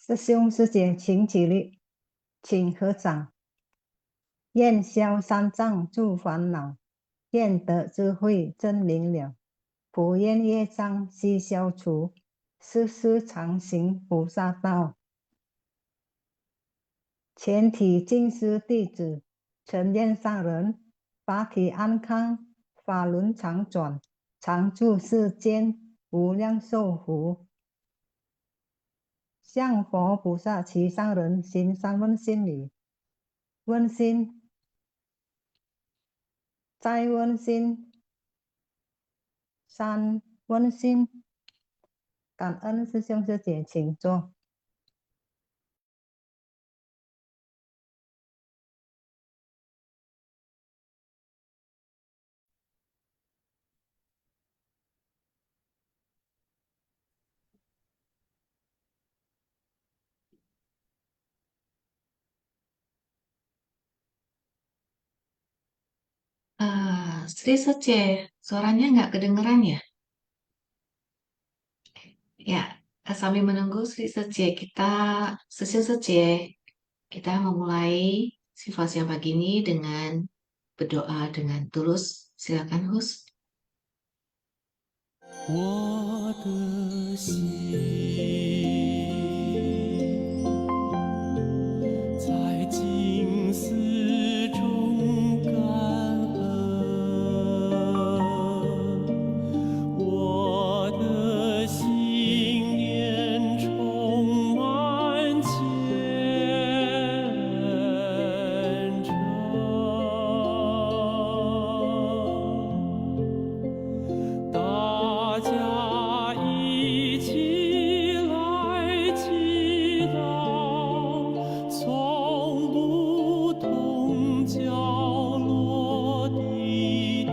师兄师姐，请起立，请合掌。愿消三障诸烦恼，愿得智慧真明了。普愿业障悉消除，世世常行菩萨道。全体净师弟子，诚愿上人法体安康，法轮常转，常住世间，无量寿福。向佛菩萨齐上人行三问心语，问心，再问心，三问心。感恩师兄师姐，请坐。Sri Sece, suaranya nggak kedengeran ya? Ya, sambil menunggu Sri Sece, Sri Sece, kita memulai sifat siang pagi ini dengan berdoa dengan tulus. Silakan, Hus. 我的心在静思中感恩，我的心念充满虔诚。大家一起来祈祷，从不同角落地点，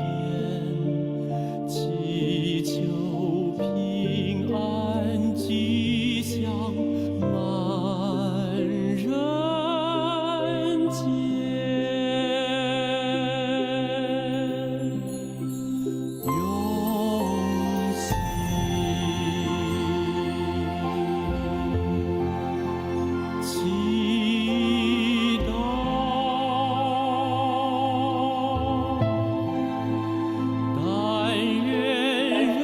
祈求平安吉祥满人间。用心祈祷，但愿人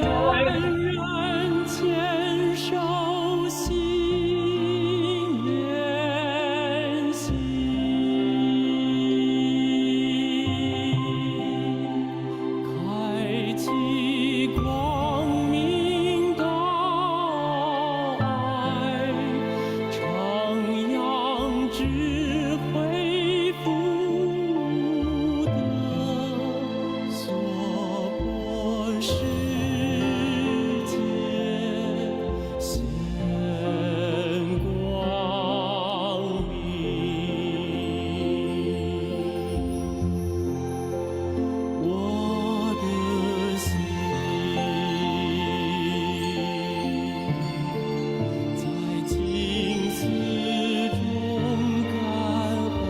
人坚守心连心。开启光明道爱，徜徉智慧福德，所迫世界显光明。我的心在静思中感恩，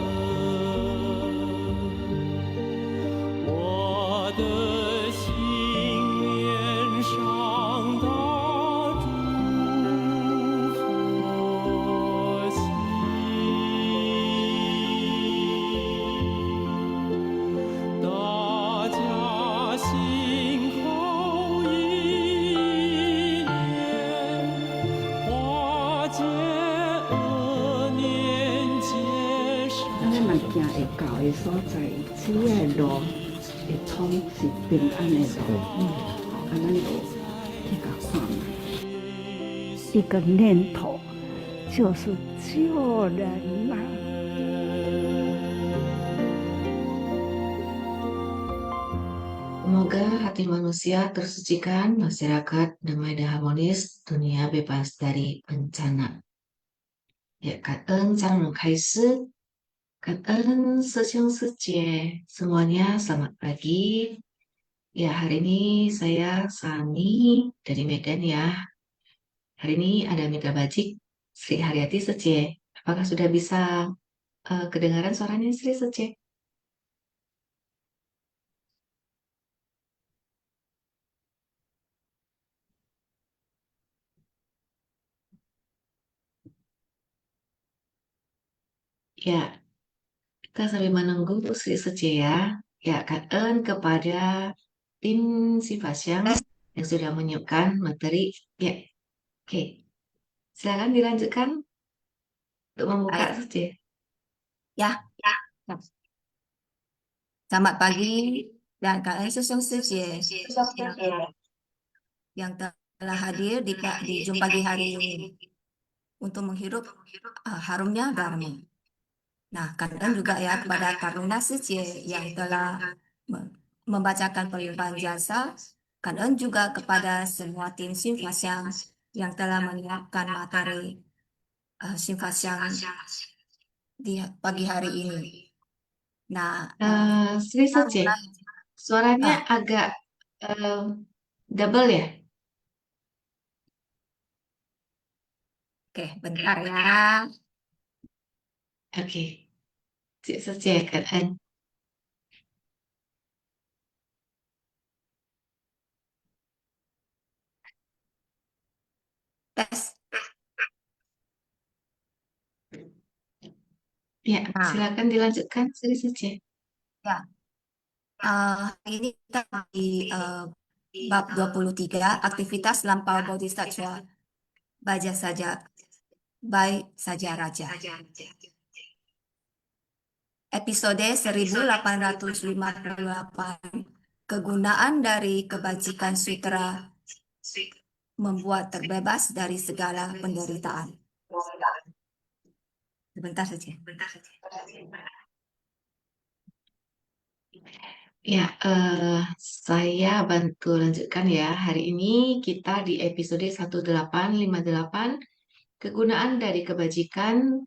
我的心念上大诸佛心。大家心口意念，化解恶念结善。咱的物件会到的所在，只的路会通是平安的路，咱就去甲看嘛。一个念头就是救人呐、Semoga hati manusia tersucikan, masyarakat damai dan harmonis, dunia bebas dari bencana. Ya, 感恩张荣开师，感恩师兄师姐，semuanya selamat pagi. Ya, hari ini saya Sani dari Medan ya. Hari ini ada Mitra Bajik, Sri Haryati Sece. Apakah sudah bisa kedengaran suaranya Sri Sece? Ya, kita sambil menunggu Sri Suci ya. Ya, Kak kepada tim Sifasyang yang sudah menyiapkan materi. Ya, oke. Silakan dilanjutkan untuk membuka Baik, Suci. ya. Selamat pagi dan kalian sesuai yang telah hadir di jumpa pagi hari ini untuk menghirup harumnya Dharma. Nah, kalian juga ya kepada Karuna Suci yang telah membacakan pelimpahan jasa, kalian juga kepada semua tim Simfasyang yang telah menyiapkan materi Simfasyang di pagi hari ini. Nah, Sri Suci, suaranya Ah. agak double ya? oke, bentar ya. Oke. Sri Suci, Kak. Tes. Ya, Nah, silakan dilanjutkan Sri Suci. ya. Hari ini kita di bab 23, aktivitas lampau bodhisattva. Baca saja, baik saja raja. Episode 1858, kegunaan dari kebajikan sutra membuat terbebas dari segala penderitaan. Sebentar saja. Ya, saya bantu lanjutkan ya. Hari ini kita di episode 1858, kegunaan dari kebajikan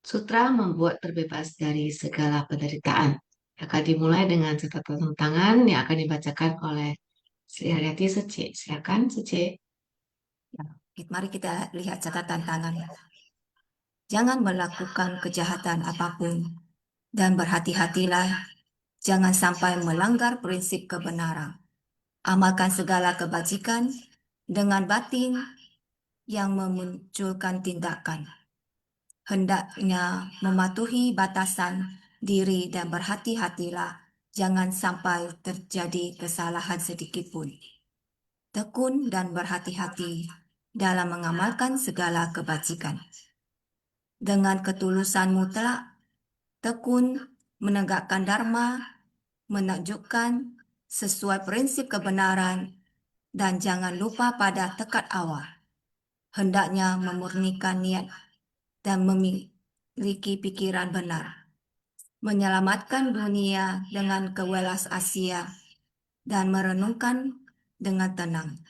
sutra membuat terbebas dari segala penderitaan. Akan dimulai dengan catatan tangan yang akan dibacakan oleh Sri Haryati Suci. Silakan Suci. Ya, mari kita lihat catatan tangan. Jangan melakukan kejahatan apapun dan berhati-hatilah jangan sampai melanggar prinsip kebenaran. Amalkan segala kebajikan dengan batin yang memunculkan tindakan. Hendaknya mematuhi batasan diri dan berhati-hatilah jangan sampai terjadi kesalahan sedikit pun. Tekun dan berhati-hati dalam mengamalkan segala kebajikan. Dengan ketulusan mutlak, tekun menegakkan dharma, menakjubkan sesuai prinsip kebenaran, dan jangan lupa pada tekad awal. Hendaknya memurnikan niat dan memiliki pikiran benar. Menyelamatkan dunia dengan kewelas Asia dan merenungkan dengan tenang.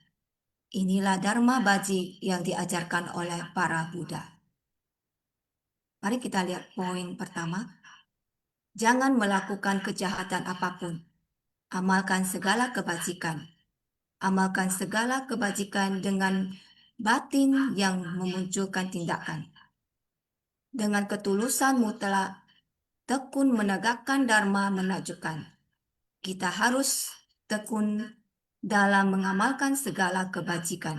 Inilah Dharma Baji yang diajarkan oleh para Buddha. Mari kita lihat poin pertama. Jangan melakukan kejahatan apapun. Amalkan segala kebajikan. Amalkan segala kebajikan dengan batin yang memunculkan tindakan. Dengan ketulusan mutlak, tekun menegakkan dharma menakjubkan. Kita harus tekun dalam mengamalkan segala kebajikan.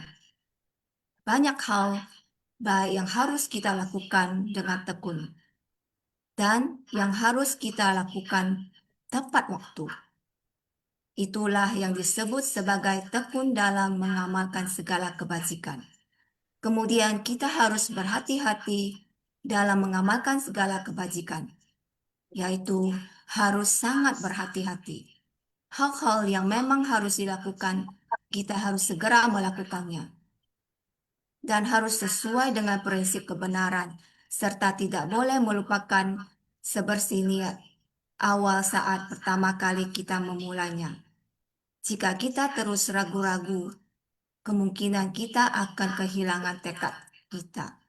Banyak hal baik yang harus kita lakukan dengan tekun dan yang harus kita lakukan tepat waktu. Itulah yang disebut sebagai tekun dalam mengamalkan segala kebajikan. Kemudian kita harus berhati-hati dalam mengamalkan segala kebajikan, yaitu harus sangat berhati-hati. Hal-hal yang memang harus dilakukan, kita harus segera melakukannya. Dan harus sesuai dengan prinsip kebenaran, serta tidak boleh melupakan sebersih niat awal saat pertama kali kita memulainya. Jika kita terus ragu-ragu, kemungkinan kita akan kehilangan tekad kita.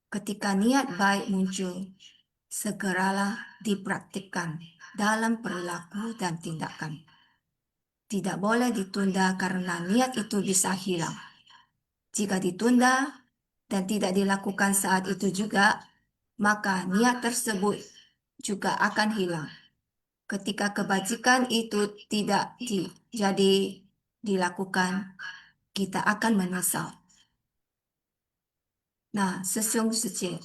Ketika niat baik muncul, segeralah dipraktikkan dalam perilaku dan tindakan. Tidak boleh ditunda karena niat itu bisa hilang. Jika ditunda dan tidak dilakukan saat itu juga, maka niat tersebut juga akan hilang. Ketika kebajikan itu tidak dilakukan, kita akan menyesal. Nah, sesungguhnya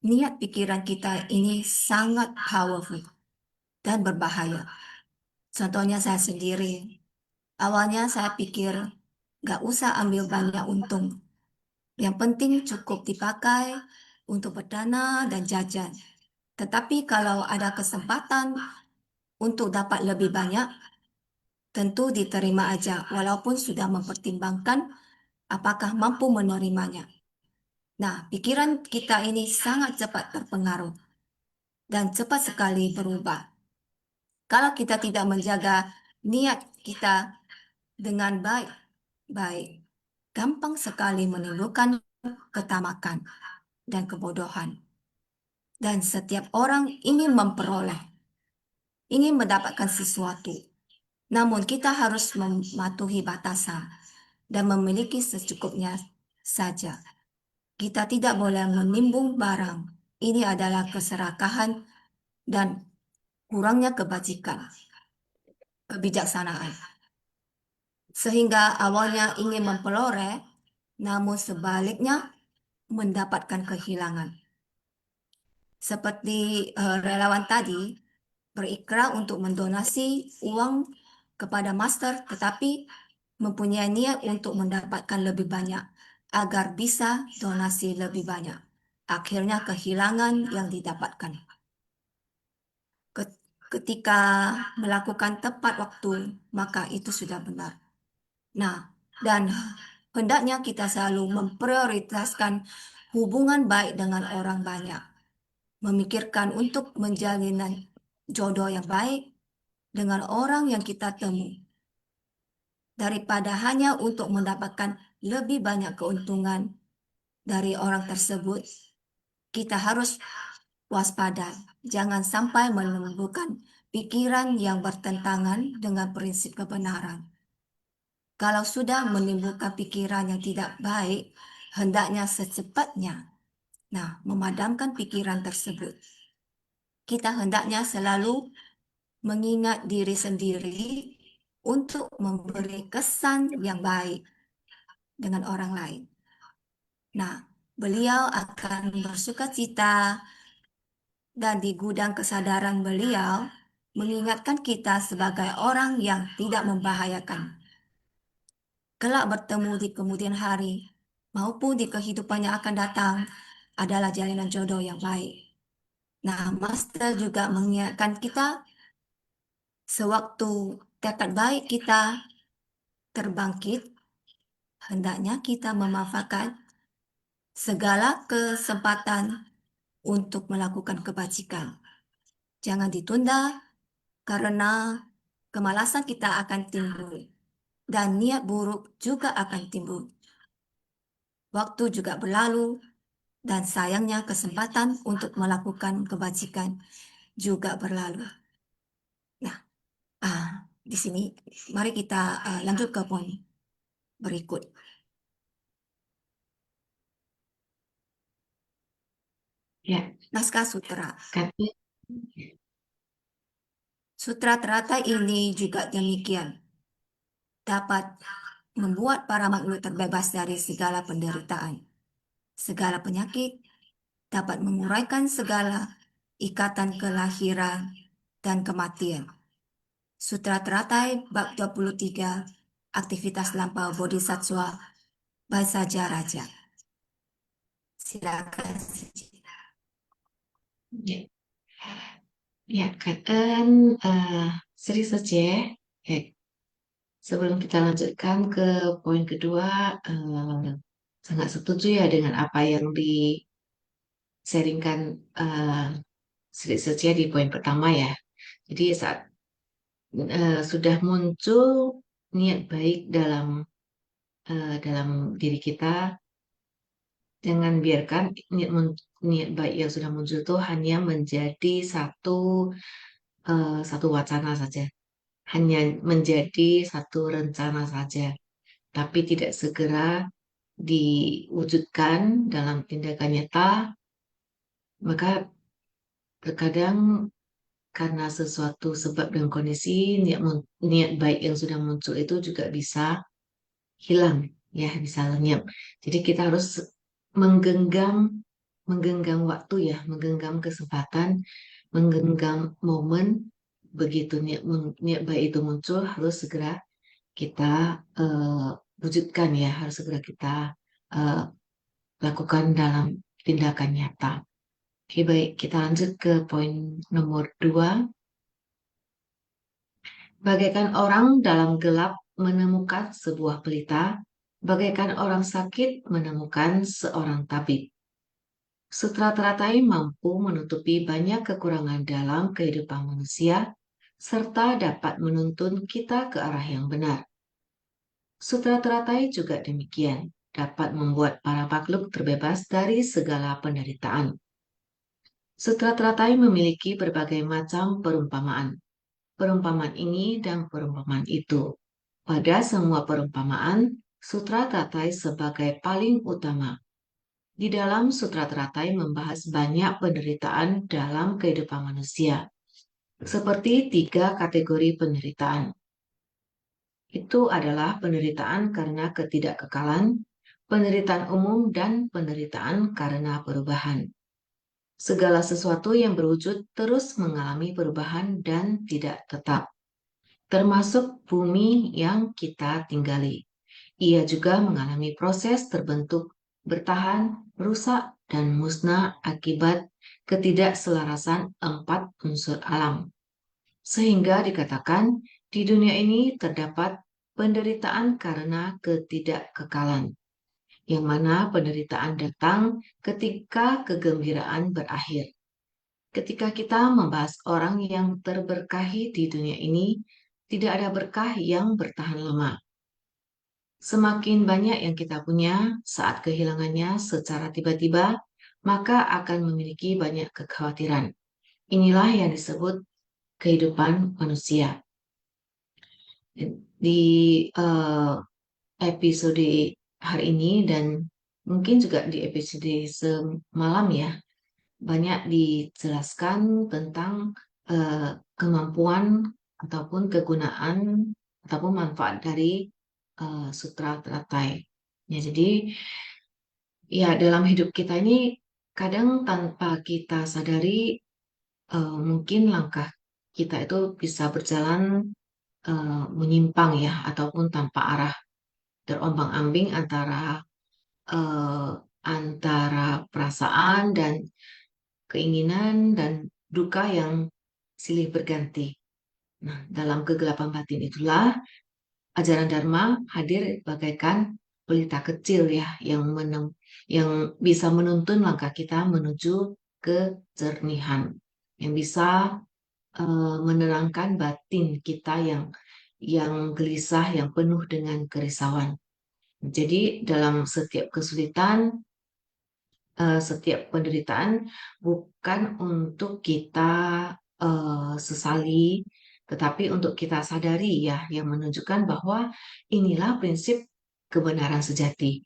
niat pikiran kita ini sangat powerful dan berbahaya. Contohnya saya sendiri, awalnya saya pikir nggak usah ambil banyak untung. Yang penting cukup dipakai untuk berdana dan jajan. Tetapi kalau ada kesempatan untuk dapat lebih banyak, tentu diterima aja walaupun sudah mempertimbangkan apakah mampu menerimanya. Nah, pikiran kita ini sangat cepat terpengaruh dan cepat sekali berubah. Kalau kita tidak menjaga niat kita dengan baik, gampang sekali menimbulkan ketamakan dan kebodohan. Dan setiap orang ingin memperoleh, ingin mendapatkan sesuatu. Namun kita harus mematuhi batasan dan memiliki secukupnya saja. Kita tidak boleh menimbun barang. Ini adalah keserakahan dan kurangnya kebijaksanaan. Sehingga awalnya ingin memperoleh, namun sebaliknya mendapatkan kehilangan. Seperti relawan tadi, berikrar untuk mendonasi uang kepada master, tetapi mempunyai niat untuk mendapatkan lebih banyak agar bisa donasi lebih banyak. Akhirnya kehilangan yang didapatkan. Ketika melakukan tepat waktu, maka itu sudah benar. Nah, dan hendaknya kita selalu memprioritaskan hubungan baik dengan orang banyak. Memikirkan untuk menjalin jodoh yang baik dengan orang yang kita temui. Daripada hanya untuk mendapatkan lebih banyak keuntungan dari orang tersebut, kita harus waspada. Jangan sampai menimbulkan pikiran yang bertentangan dengan prinsip kebenaran. Kalau sudah menimbulkan pikiran yang tidak baik, hendaknya secepatnya memadamkan pikiran tersebut. Kita hendaknya selalu mengingat diri sendiri untuk memberi kesan yang baik dengan orang lain. Nah, beliau akan bersukacita dan di gudang kesadaran beliau mengingatkan kita sebagai orang yang tidak membahayakan. Kelak bertemu di kemudian hari maupun di kehidupan yang akan datang adalah jalinan jodoh yang baik. Nah, Master juga mengingatkan kita sewaktu tekad baik kita terbangkit, hendaknya kita memanfaatkan segala kesempatan untuk melakukan kebajikan. Jangan ditunda karena kemalasan kita akan timbul dan niat buruk juga akan timbul. Waktu juga berlalu dan sayangnya kesempatan untuk melakukan kebajikan juga berlalu. Nah, di sini mari kita lanjut ke poin berikut. Ya, Naskah sutra. Kata Sutra teratai ini juga demikian. Dapat membuat para makhluk terbebas dari segala penderitaan, segala penyakit, dapat menguraikan segala ikatan kelahiran dan kematian. Sutra teratai bab 23, aktivitas lampau bodhisattva Basaja Raja. Silakan. Ya, Katen Sri Sece. Sebelum kita lanjutkan ke poin kedua, sangat setuju ya dengan apa yang di-sharingkan Sri Sece di poin pertama ya. Jadi saat sudah muncul niat baik dalam diri kita, jangan biarkan niat baik yang sudah muncul itu hanya menjadi satu wacana saja, hanya menjadi satu rencana saja, tapi tidak segera diwujudkan dalam tindakan nyata, maka terkadang karena sesuatu sebab dan kondisi niat baik yang sudah muncul itu juga bisa hilang, ya bisa lenyap. Jadi kita harus menggenggam menggenggam waktu ya, menggenggam kesempatan, menggenggam momen, begitu niat baik itu muncul harus segera kita wujudkan ya, harus segera kita eh, lakukan dalam tindakan nyata. Oke, baik, kita lanjut ke poin nomor 2. Bagaikan orang dalam gelap menemukan sebuah pelita, bagaikan orang sakit menemukan seorang tabib. Sutra teratai mampu menutupi banyak kekurangan dalam kehidupan manusia, serta dapat menuntun kita ke arah yang benar. Sutra teratai juga demikian, dapat membuat para makhluk terbebas dari segala penderitaan. Sutra teratai memiliki berbagai macam perumpamaan. Perumpamaan ini dan perumpamaan itu. Pada semua perumpamaan, Sutra Teratai sebagai paling utama. Di dalam Sutra Teratai membahas banyak penderitaan dalam kehidupan manusia, seperti 3 kategori penderitaan. Itu adalah penderitaan karena ketidakkekalan, penderitaan umum, dan penderitaan karena perubahan. Segala sesuatu yang berwujud terus mengalami perubahan dan tidak tetap, termasuk bumi yang kita tinggali. Ia juga mengalami proses terbentuk, bertahan, rusak, dan musnah akibat ketidakselarasan 4 unsur alam. Sehingga dikatakan di dunia ini terdapat penderitaan karena ketidakkekalan, yang mana penderitaan datang ketika kegembiraan berakhir. Ketika kita membahas orang yang terberkahi di dunia ini, tidak ada berkah yang bertahan lama. Semakin banyak yang kita punya saat kehilangannya secara tiba-tiba, maka akan memiliki banyak kekhawatiran. Inilah yang disebut kehidupan manusia. Di episode hari ini dan mungkin juga di episode semalam ya, banyak dijelaskan tentang kemampuan ataupun kegunaan ataupun manfaat dari Sutra Teratai. Ya, jadi ya dalam hidup kita ini kadang tanpa kita sadari mungkin langkah kita itu bisa berjalan menyimpang ya ataupun tanpa arah, terombang-ambing antara perasaan dan keinginan dan duka yang silih berganti. Nah, dalam kegelapan batin itulah ajaran Dharma hadir bagaikan pelita kecil ya yang bisa menuntun langkah kita menuju kejernihan, yang bisa menerangkan batin kita yang gelisah, yang penuh dengan kerisauan. Jadi dalam setiap kesulitan, setiap penderitaan bukan untuk kita sesali, tetapi untuk kita sadari ya, yang menunjukkan bahwa inilah prinsip kebenaran sejati.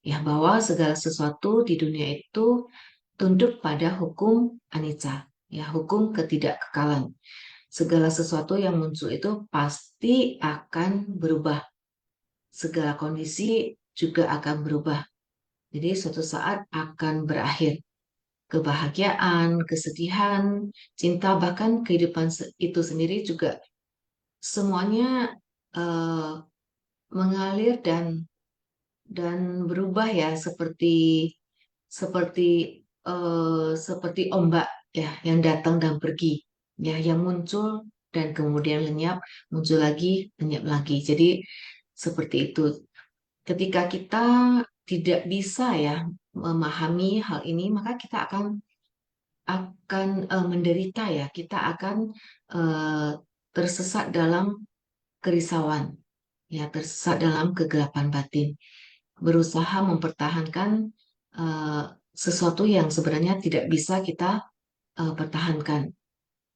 Ya, bahwa segala sesuatu di dunia itu tunduk pada hukum anicca, ya, hukum ketidakkekalan. Segala sesuatu yang muncul itu pasti akan berubah. Segala kondisi juga akan berubah. Jadi suatu saat akan berakhir. Kebahagiaan, kesedihan, cinta, bahkan kehidupan itu sendiri juga semuanya mengalir dan berubah ya seperti ombak ya yang datang dan pergi ya, yang muncul dan kemudian lenyap, muncul lagi, lenyap lagi. Jadi seperti itu. Ketika kita tidak bisa ya memahami hal ini, maka kita akan menderita ya. Kita akan tersesat dalam kerisauan, ya, tersesat dalam kegelapan batin, berusaha mempertahankan sesuatu yang sebenarnya tidak bisa kita pertahankan,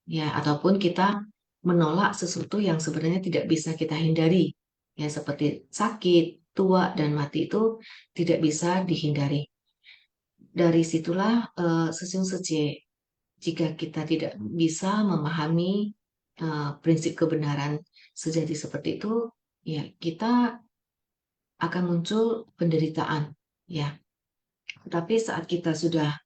ya, ataupun kita menolak sesuatu yang sebenarnya tidak bisa kita hindari, ya, seperti sakit, tua, dan mati itu tidak bisa dihindari. Dari situlah Sesung Sece, jika kita tidak bisa memahami prinsip kebenaran sejati seperti itu, ya kita akan muncul penderitaan, ya. Tetapi saat kita sudah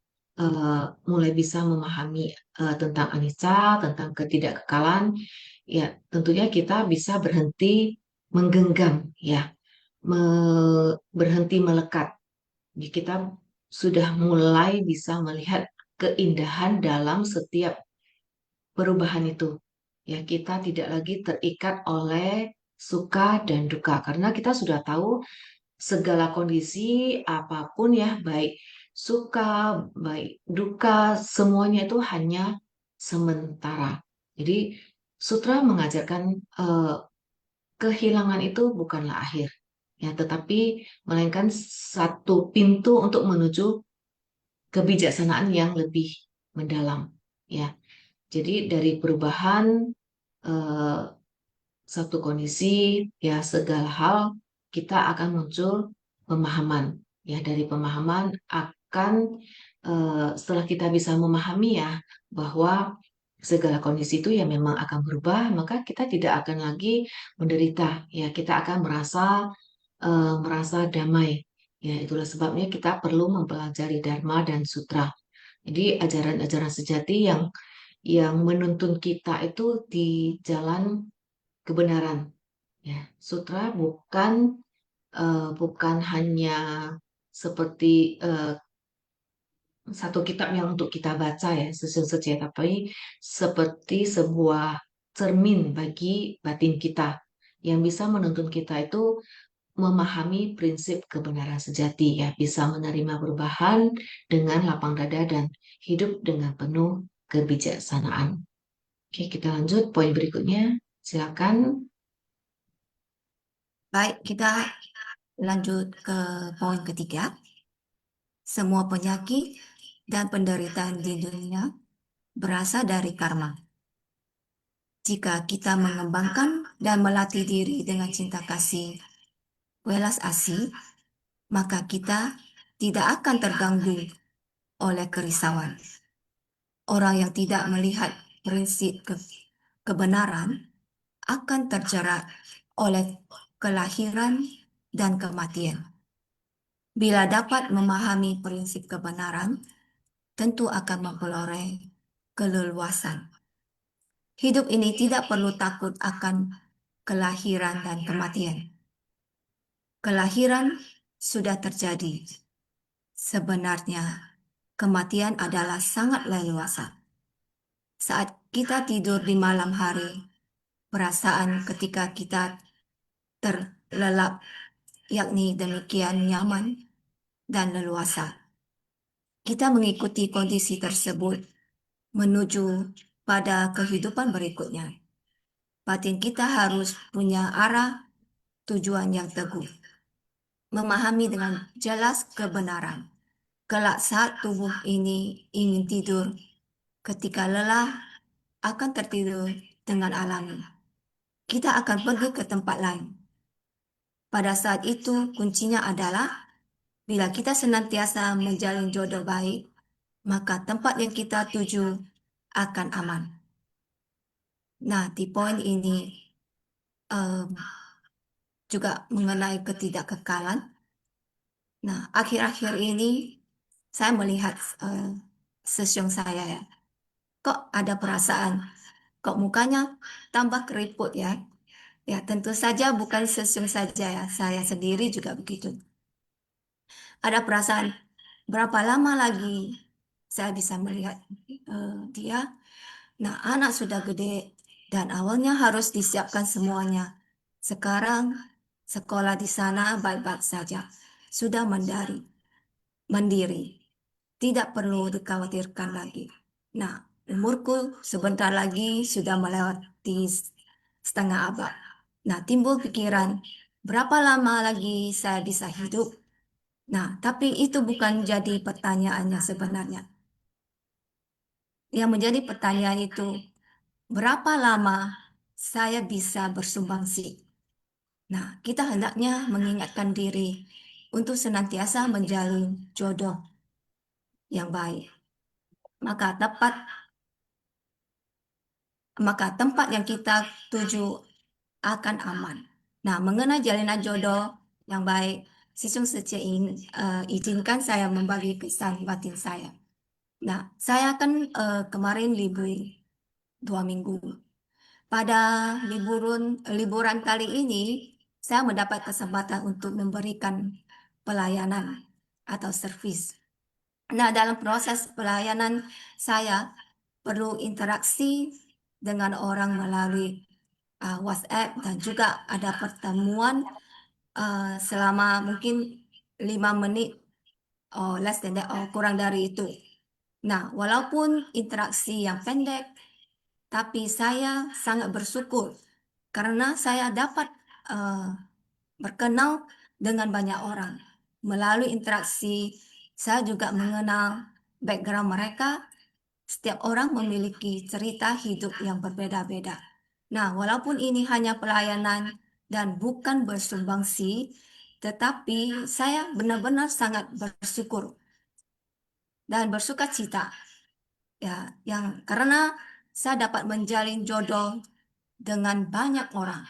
mulai bisa memahami tentang anicca, tentang ketidakkekalan, ya tentunya kita bisa berhenti menggenggam, ya, berhenti melekat. Jadi kita sudah mulai bisa melihat keindahan dalam setiap perubahan itu. Ya, kita tidak lagi terikat oleh suka dan duka karena kita sudah tahu segala kondisi apapun ya, baik suka, baik duka, semuanya itu hanya sementara. Jadi sutra mengajarkan kehilangan itu bukanlah akhir, ya, tetapi melainkan satu pintu untuk menuju kebijaksanaan yang lebih mendalam, ya. Jadi dari perubahan eh, satu kondisi, ya segala hal kita akan muncul pemahaman. Ya, dari pemahaman akan setelah kita bisa memahami ya bahwa segala kondisi itu ya memang akan berubah, maka kita tidak akan lagi menderita. Ya, kita akan merasa damai. Ya, itulah sebabnya kita perlu mempelajari Dharma dan Sutra. Jadi ajaran-ajaran sejati yang menuntun kita itu di jalan kebenaran. Ya, sutra bukan hanya seperti satu kitab yang untuk kita baca ya sesuai, tapi seperti sebuah cermin bagi batin kita yang bisa menuntun kita itu memahami prinsip kebenaran sejati, ya, bisa menerima perubahan dengan lapang dada dan hidup dengan penuh kebijaksanaan. Oke, kita lanjut poin berikutnya. Silakan. Baik, kita lanjut ke poin ketiga. Semua penyakit dan penderitaan di dunia berasal dari karma. Jika kita mengembangkan dan melatih diri dengan cinta kasih, welas asih, maka kita tidak akan terganggu oleh kerisauan. Orang yang tidak melihat prinsip kebenaran akan terjerat oleh kelahiran dan kematian. Bila dapat memahami prinsip kebenaran, tentu akan memperoleh keleluasan. Hidup ini tidak perlu takut akan kelahiran dan kematian. Kelahiran sudah terjadi. Sebenarnya, kematian adalah sangat leluasa. Saat kita tidur di malam hari, perasaan ketika kita terlelap, yakni demikian nyaman dan leluasa. Kita mengikuti kondisi tersebut menuju pada kehidupan berikutnya. Batin kita harus punya arah tujuan yang teguh. Memahami dengan jelas kebenaran. Kelak saat tubuh ini ingin tidur, ketika lelah akan tertidur dengan alami. Kita akan pergi ke tempat lain. Pada saat itu kuncinya adalah bila kita senantiasa menjalin jodoh baik, maka tempat yang kita tuju akan aman. Nah, di poin ini juga mengenai ketidakkekalan. Nah, akhir-akhir ini saya melihat sesiung saya ya, kok ada perasaan, kok mukanya tambah keriput ya. Ya, tentu saja bukan sesiung saja ya, saya sendiri juga begitu. Ada perasaan, berapa lama lagi saya bisa melihat dia. Nah, anak sudah gede dan awalnya harus disiapkan semuanya. Sekarang sekolah di sana baik-baik saja, sudah mandiri, tidak perlu dikhawatirkan lagi. Nah, umurku sebentar lagi sudah melewati setengah abad. Nah, timbul pikiran, berapa lama lagi saya bisa hidup? Nah, tapi itu bukan jadi pertanyaannya sebenarnya. Yang menjadi pertanyaan itu, berapa lama saya bisa bersumbangsi? Nah, kita hendaknya mengingatkan diri untuk senantiasa menjalin jodoh yang baik. Maka tempat yang kita tuju akan aman. Nah, mengenai jalinan jodoh yang baik, Sisung Setia izinkan saya membagi kesan batin saya. Nah, saya kan kemarin libur 2 minggu. Pada liburan kali ini, saya mendapat kesempatan untuk memberikan pelayanan atau servis. Nah, dalam proses pelayanan saya perlu interaksi dengan orang melalui WhatsApp dan juga ada pertemuan selama mungkin 5 menit less than that, kurang dari itu. Nah, walaupun interaksi yang pendek, tapi saya sangat bersyukur karena saya dapat berkenal dengan banyak orang. Melalui interaksi, saya juga mengenal background mereka. Setiap orang memiliki cerita hidup yang berbeda-beda. Nah, walaupun ini hanya pelayanan dan bukan bersumbangsi, tetapi saya benar-benar sangat bersyukur dan bersuka cita ya, yang karena saya dapat menjalin jodoh dengan banyak orang.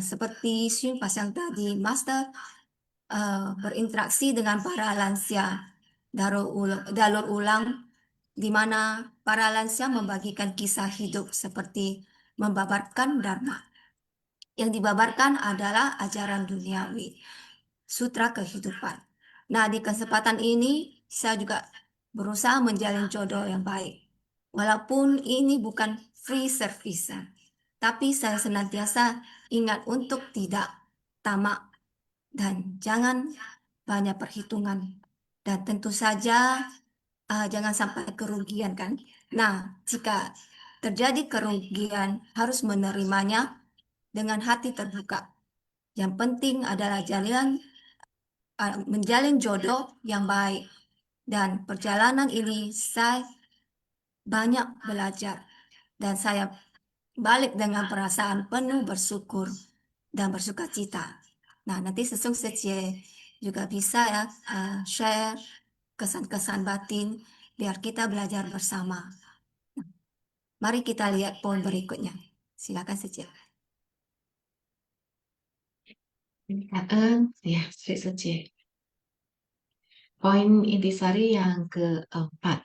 Seperti Shin Pas yang tadi, Master berinteraksi dengan para lansia dalur ulang, di mana para lansia membagikan kisah hidup seperti membabarkan Dharma. Yang dibabarkan adalah ajaran duniawi, sutra kehidupan. Nah, di kesempatan ini saya juga berusaha menjalin jodoh yang baik. Walaupun ini bukan free service, tapi saya senantiasa ingat untuk tidak tamak dan jangan banyak perhitungan. Dan tentu saja jangan sampai kerugian kan. Nah, jika terjadi kerugian harus menerimanya dengan hati terbuka. Yang penting adalah menjalin jodoh yang baik. Dan perjalanan ini saya banyak belajar dan saya balik dengan perasaan penuh bersyukur dan bersuka cita. Nah, nanti Sesung Secie juga bisa ya share kesan-kesan batin biar kita belajar bersama. Mari kita lihat poin berikutnya. Silakan Secie. Ya, Sri Suci. Poin intisari yang keempat.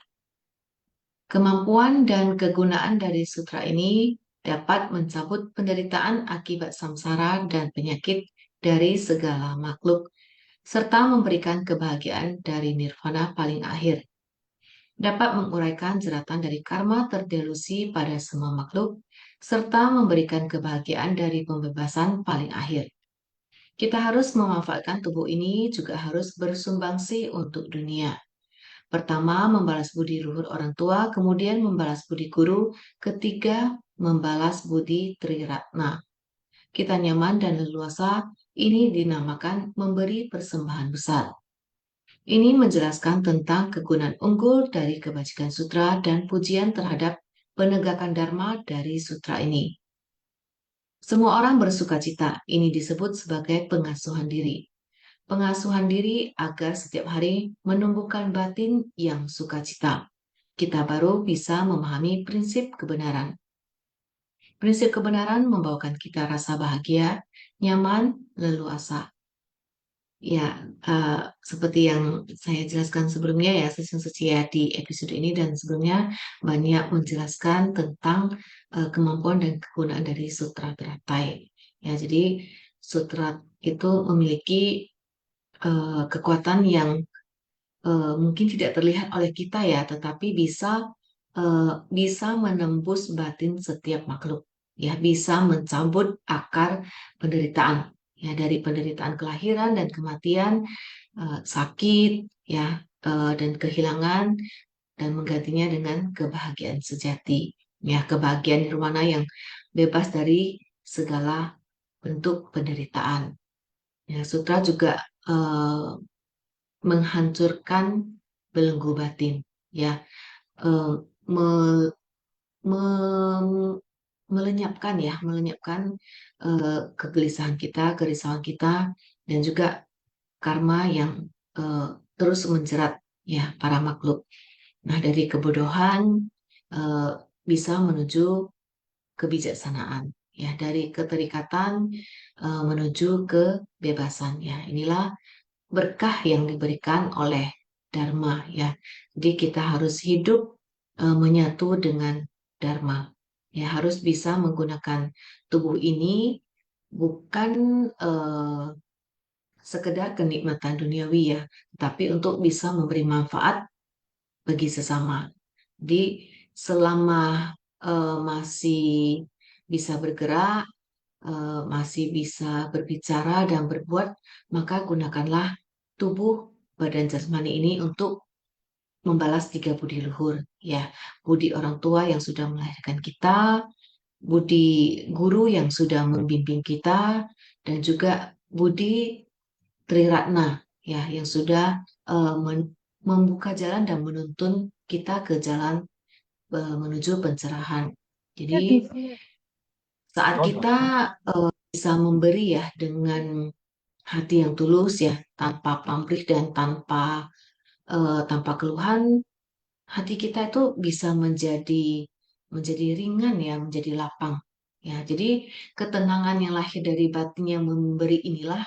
Kemampuan dan kegunaan dari sutra ini dapat mencabut penderitaan akibat samsara dan penyakit dari segala makhluk, serta memberikan kebahagiaan dari nirvana paling akhir. Dapat menguraikan jeratan dari karma terdelusi pada semua makhluk, serta memberikan kebahagiaan dari pembebasan paling akhir. Kita harus memanfaatkan tubuh ini juga harus bersumbangsi untuk dunia. Pertama, membalas budi luhur orang tua, kemudian membalas budi guru, ketiga, membalas budi Triratna. Kita nyaman dan leluasa, ini dinamakan memberi persembahan besar. Ini menjelaskan tentang kegunaan unggul dari kebajikan sutra dan pujian terhadap penegakan dharma dari sutra ini. Semua orang bersuka cita, ini disebut sebagai pengasuhan diri. Pengasuhan diri agar setiap hari menumbuhkan batin yang sukacita. Kita baru bisa memahami prinsip kebenaran. Prinsip kebenaran membawakan kita rasa bahagia, nyaman, leluasa. Ya, seperti yang saya jelaskan sebelumnya ya, Sesung Setia di episode ini dan sebelumnya banyak menjelaskan tentang kemampuan dan kegunaan dari sutra teratai. Ya, jadi sutra itu memiliki kekuatan yang mungkin tidak terlihat oleh kita ya, tetapi bisa menembus batin setiap makhluk, ya, bisa mencabut akar penderitaan, ya, dari penderitaan kelahiran dan kematian, sakit, ya, dan kehilangan, dan menggantinya dengan kebahagiaan sejati, ya, kebahagiaan nirwana yang bebas dari segala bentuk penderitaan. Ya, sutra juga menghancurkan belenggu batin, ya, melenyapkan kegelisahan kita, kerisauan kita, dan juga karma yang terus menjerat ya para makhluk. Nah, dari kebodohan bisa menuju kebijaksanaan, ya, dari keterikatan menuju kebebasan, ya. Inilah berkah yang diberikan oleh dharma ya. Jadi kita harus hidup menyatu dengan dharma. Ya, harus bisa menggunakan tubuh ini bukan sekedar kenikmatan duniawi ya, tapi untuk bisa memberi manfaat bagi sesama. Jadi selama masih bisa bergerak, masih bisa berbicara dan berbuat, maka gunakanlah tubuh badan jasmani ini untuk membalas 3 budi luhur ya. Budi orang tua yang sudah melahirkan kita, budi guru yang sudah membimbing kita, dan juga budi Triratna ya yang sudah membuka jalan dan menuntun kita ke jalan menuju pencerahan. Jadi saat kita bisa memberi ya dengan hati yang tulus ya, tanpa pamrih dan tanpa keluhan, hati kita itu bisa menjadi ringan ya, menjadi lapang. Ya, jadi ketenangan yang lahir dari batin yang memberi inilah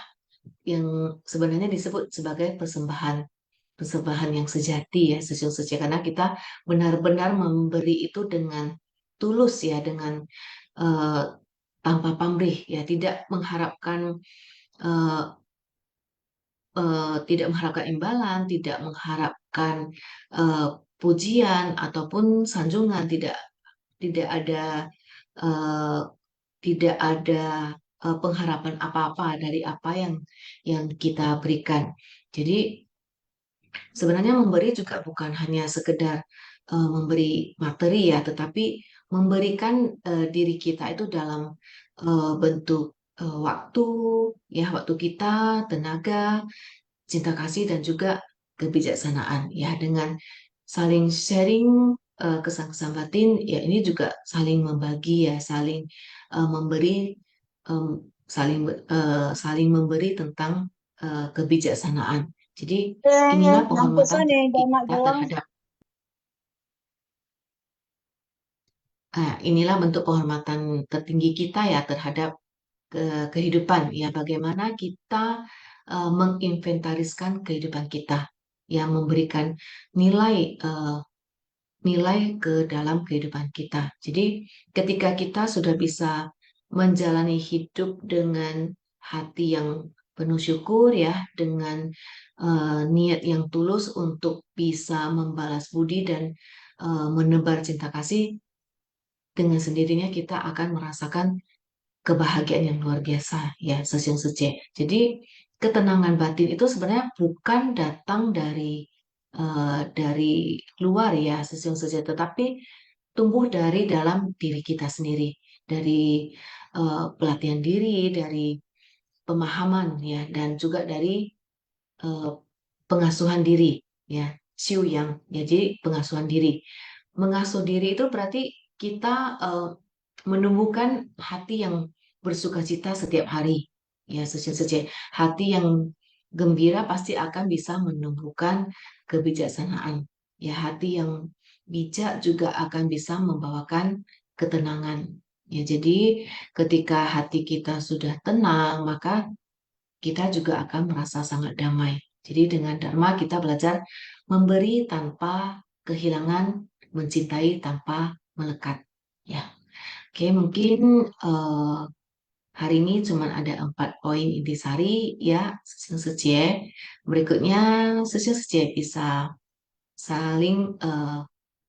yang sebenarnya disebut sebagai persembahan yang sejati ya, sejati karena kita benar-benar memberi itu dengan tulus ya, dengan eh, tanpa pamrih ya, eh, tidak mengharapkan imbalan, tidak mengharapkan eh, pujian ataupun sanjungan, tidak ada eh, tidak ada pengharapan apa-apa dari apa yang kita berikan. Jadi sebenarnya memberi juga bukan hanya sekedar memberi materi ya, tetapi memberikan diri kita itu dalam bentuk waktu, ya waktu kita, tenaga, cinta kasih dan juga kebijaksanaan ya, dengan saling sharing kesan-kesan batin ya, ini juga saling membagi ya, saling memberi saling memberi tentang kebijaksanaan. Jadi inilah penghormatan kita terhadap inilah bentuk penghormatan tertinggi kita ya terhadap kehidupan ya, bagaimana kita menginventariskan kehidupan kita yang memberikan nilai ke dalam kehidupan kita. Jadi ketika kita sudah bisa menjalani hidup dengan hati yang penuh syukur ya, dengan niat yang tulus untuk bisa membalas budi dan menebar cinta kasih, dengan sendirinya kita akan merasakan kebahagiaan yang luar biasa ya, Sesyong Suje. Jadi ketenangan batin itu sebenarnya bukan datang dari luar ya, Sesyong Suje, tetapi tumbuh dari dalam diri kita sendiri, dari pelatihan diri, dari pemahaman ya, dan juga dari pengasuhan diri ya, Xiu Yang ya, jadi pengasuhan diri. Mengasuh diri itu berarti kita menumbuhkan hati yang bersukacita setiap hari ya, sejak hati yang gembira pasti akan bisa menumbuhkan kebijaksanaan ya, hati yang bijak juga akan bisa membawakan ketenangan ya. Jadi ketika hati kita sudah tenang, maka kita juga akan merasa sangat damai. Jadi dengan Dharma kita belajar memberi tanpa kehilangan, mencintai tanpa melekat ya. Oke, mungkin hari ini cuma ada 4 poin intisari ya, Sesyong Suje. Berikutnya Sesyong Suje bisa saling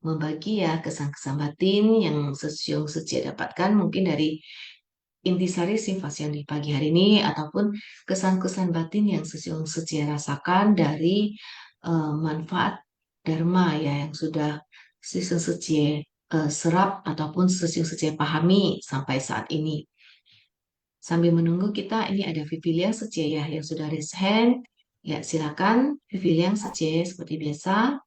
membagi ya kesan-kesan batin yang Sesyong Suje dapatkan mungkin dari intisari Simpasian di pagi hari ini, ataupun kesan-kesan batin yang Sesyong Suje rasakan dari manfaat Dharma ya yang sudah Sesyong Suje serap ataupun Sesyong Suje pahami sampai saat ini. Sambil menunggu kita, ini ada Viviliang Suje ya yang sudah raise hand. Ya, silakan Viviliang Suje seperti biasa.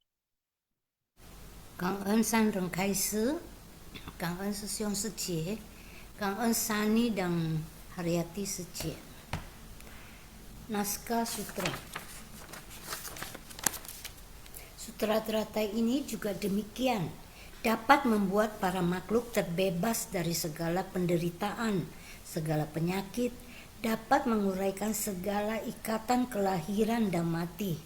感恩三人开始，感恩师兄师姐，感恩Sani dan Haryati师姐。Naskah Sutra. Sutra teratai ini juga demikian, dapat membuat para makhluk terbebas dari segala penderitaan, segala penyakit, dapat menguraikan segala ikatan kelahiran dan mati.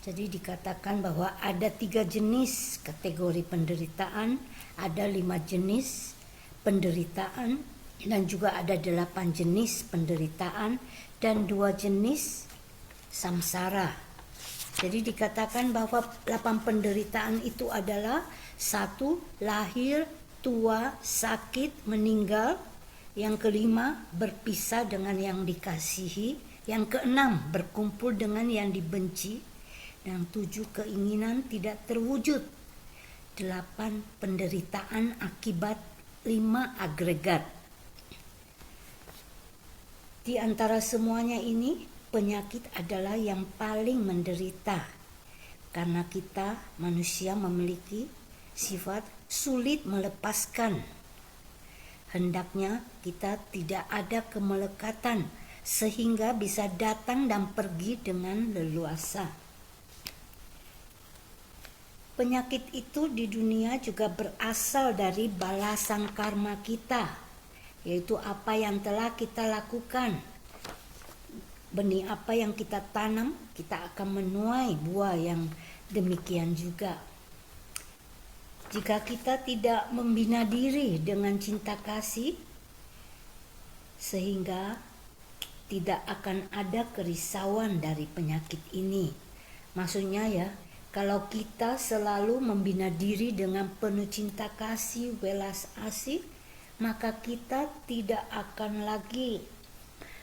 Jadi dikatakan bahwa ada 3 jenis kategori penderitaan, ada 5 jenis penderitaan, dan juga ada 8 jenis penderitaan dan 2 jenis samsara. Jadi dikatakan bahwa 8 penderitaan itu adalah 1. Lahir, tua, sakit, meninggal. Yang kelima, berpisah dengan yang dikasihi. Yang keenam, berkumpul dengan yang dibenci. Dan 7, keinginan tidak terwujud. 8, penderitaan akibat 5 agregat. Di antara semuanya ini, penyakit adalah yang paling menderita. Karena kita manusia memiliki sifat sulit melepaskan. Hendaknya kita tidak ada kemelekatan sehingga bisa datang dan pergi dengan leluasa. Penyakit itu di dunia juga berasal dari balasan karma kita, yaitu apa yang telah kita lakukan. Benih apa yang kita tanam, kita akan menuai buah yang demikian juga. Jika kita tidak membina diri dengan cinta kasih, sehingga tidak akan ada kerisauan dari penyakit ini. Maksudnya ya, kalau kita selalu membina diri dengan penuh cinta kasih, welas asih, maka kita tidak akan lagi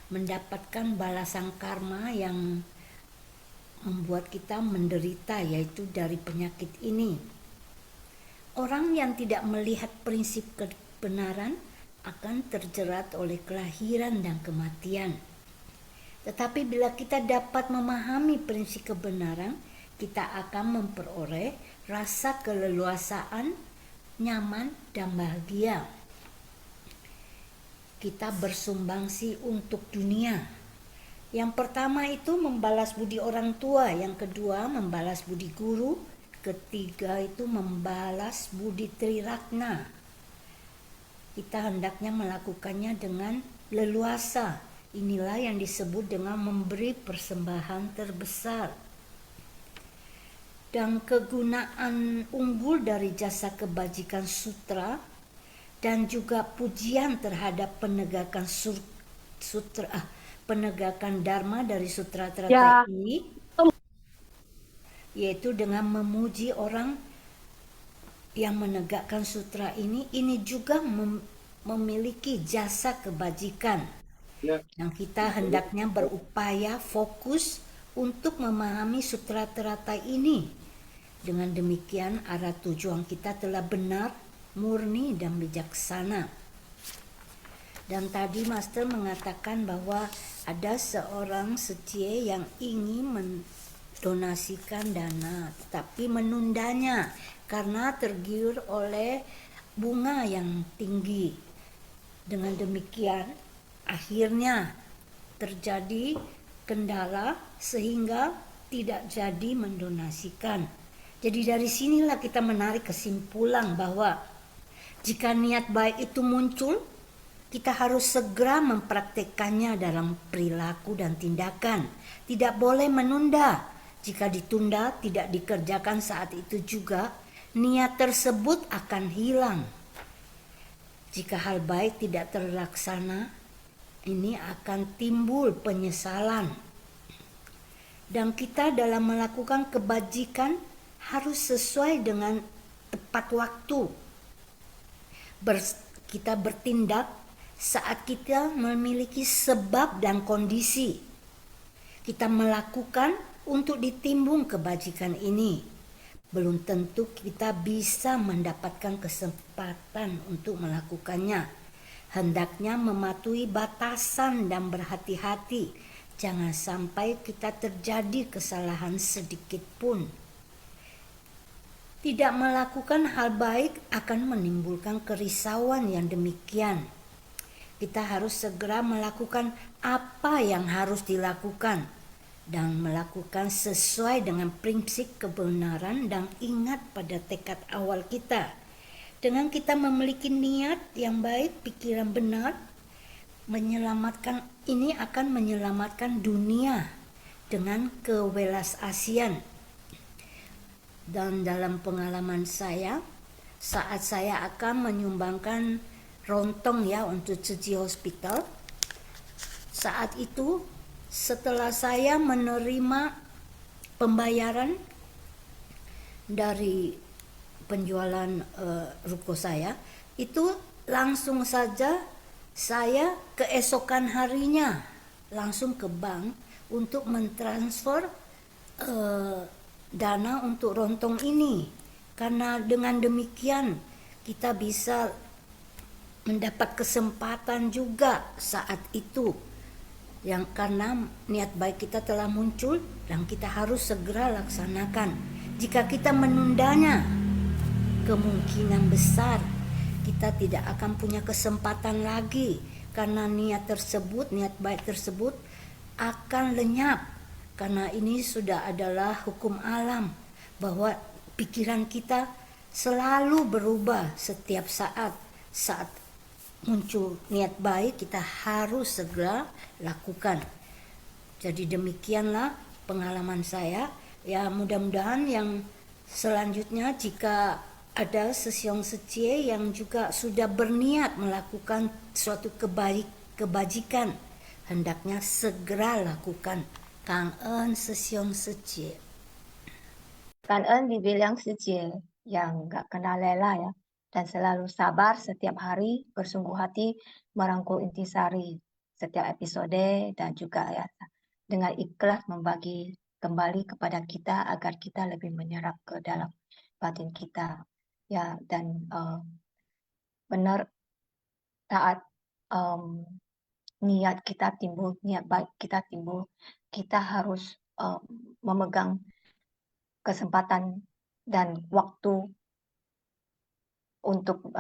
mendapatkan balasan karma yang membuat kita menderita, yaitu dari penyakit ini. Orang yang tidak melihat prinsip kebenaran akan terjerat oleh kelahiran dan kematian. Tetapi bila kita dapat memahami prinsip kebenaran, kita akan memperoleh rasa keleluasaan, nyaman, dan bahagia. Kita bersumbangsi untuk dunia. Yang pertama itu membalas budi orang tua, yang kedua membalas budi guru, ketiga itu membalas budi Triratna. Kita hendaknya melakukannya dengan leluasa. Inilah yang disebut dengan memberi persembahan terbesar. Dan kegunaan unggul dari jasa kebajikan sutra dan juga pujian terhadap penegakan penegakan dharma dari sutra teratai ini, yaitu dengan memuji orang yang menegakkan sutra ini juga memiliki jasa kebajikan. Yang kita hendaknya berupaya fokus untuk memahami sutra teratai ini. Dengan demikian arah tujuan kita telah benar, murni, dan bijaksana. Dan tadi Master mengatakan bahwa ada seorang setie yang ingin donasikan dana, tapi menundanya karena tergiur oleh bunga yang tinggi. Dengan demikian, akhirnya terjadi kendala sehingga tidak jadi mendonasikan. Jadi dari sinilah kita menarik kesimpulan bahwa jika niat baik itu muncul, kita harus segera mempraktekkannya dalam perilaku dan tindakan. Tidak boleh menunda. Jika ditunda, tidak dikerjakan saat itu juga, niat tersebut akan hilang. Jika hal baik tidak terlaksana, ini akan timbul penyesalan. Dan kita dalam melakukan kebajikan harus sesuai dengan tepat waktu. Kita bertindak saat kita memiliki sebab dan kondisi. Kita melakukan untuk ditimbun kebajikan ini. Belum tentu kita bisa mendapatkan kesempatan untuk melakukannya. Hendaknya mematuhi batasan dan berhati-hati. Jangan sampai kita terjadi kesalahan sedikit pun. Tidak melakukan hal baik akan menimbulkan kerisauan yang demikian. Kita harus segera melakukan apa yang harus dilakukan dan melakukan sesuai dengan prinsip kebenaran dan ingat pada tekad awal kita. Dengan kita memiliki niat yang baik, pikiran benar, ini akan menyelamatkan dunia dengan kewelas asian. Dan dalam pengalaman saya, saat saya akan menyumbangkan rontong ya untuk Tzu Chi Hospital, saat itu setelah saya menerima pembayaran dari penjualan ruko saya, itu langsung saja saya keesokan harinya langsung ke bank untuk mentransfer dana untuk rontong ini, karena dengan demikian kita bisa mendapat kesempatan juga saat itu, yang karena niat baik kita telah muncul dan kita harus segera laksanakan. Jika kita menundanya, kemungkinan besar kita tidak akan punya kesempatan lagi, karena niat baik tersebut akan lenyap. Karena ini sudah adalah hukum alam, bahwa pikiran kita selalu berubah setiap saat. Saat muncul niat baik, kita harus segera lakukan. Jadi demikianlah pengalaman saya. Ya, mudah-mudahan yang selanjutnya jika ada Sesiong Setie yang juga sudah berniat melakukan suatu kebajikan, hendaknya segera lakukan. Cảm ơn Sesiong Setie. Cảm ơn dibilang Setie yang gak kenal lelah ya, dan selalu sabar setiap hari, bersungguh hati merangkul intisari setiap episode, dan juga ya dengan ikhlas membagi kembali kepada kita agar kita lebih menyerap ke dalam batin kita ya. Dan benar saat niat kita timbul, niat baik kita timbul, kita harus memegang kesempatan dan waktu untuk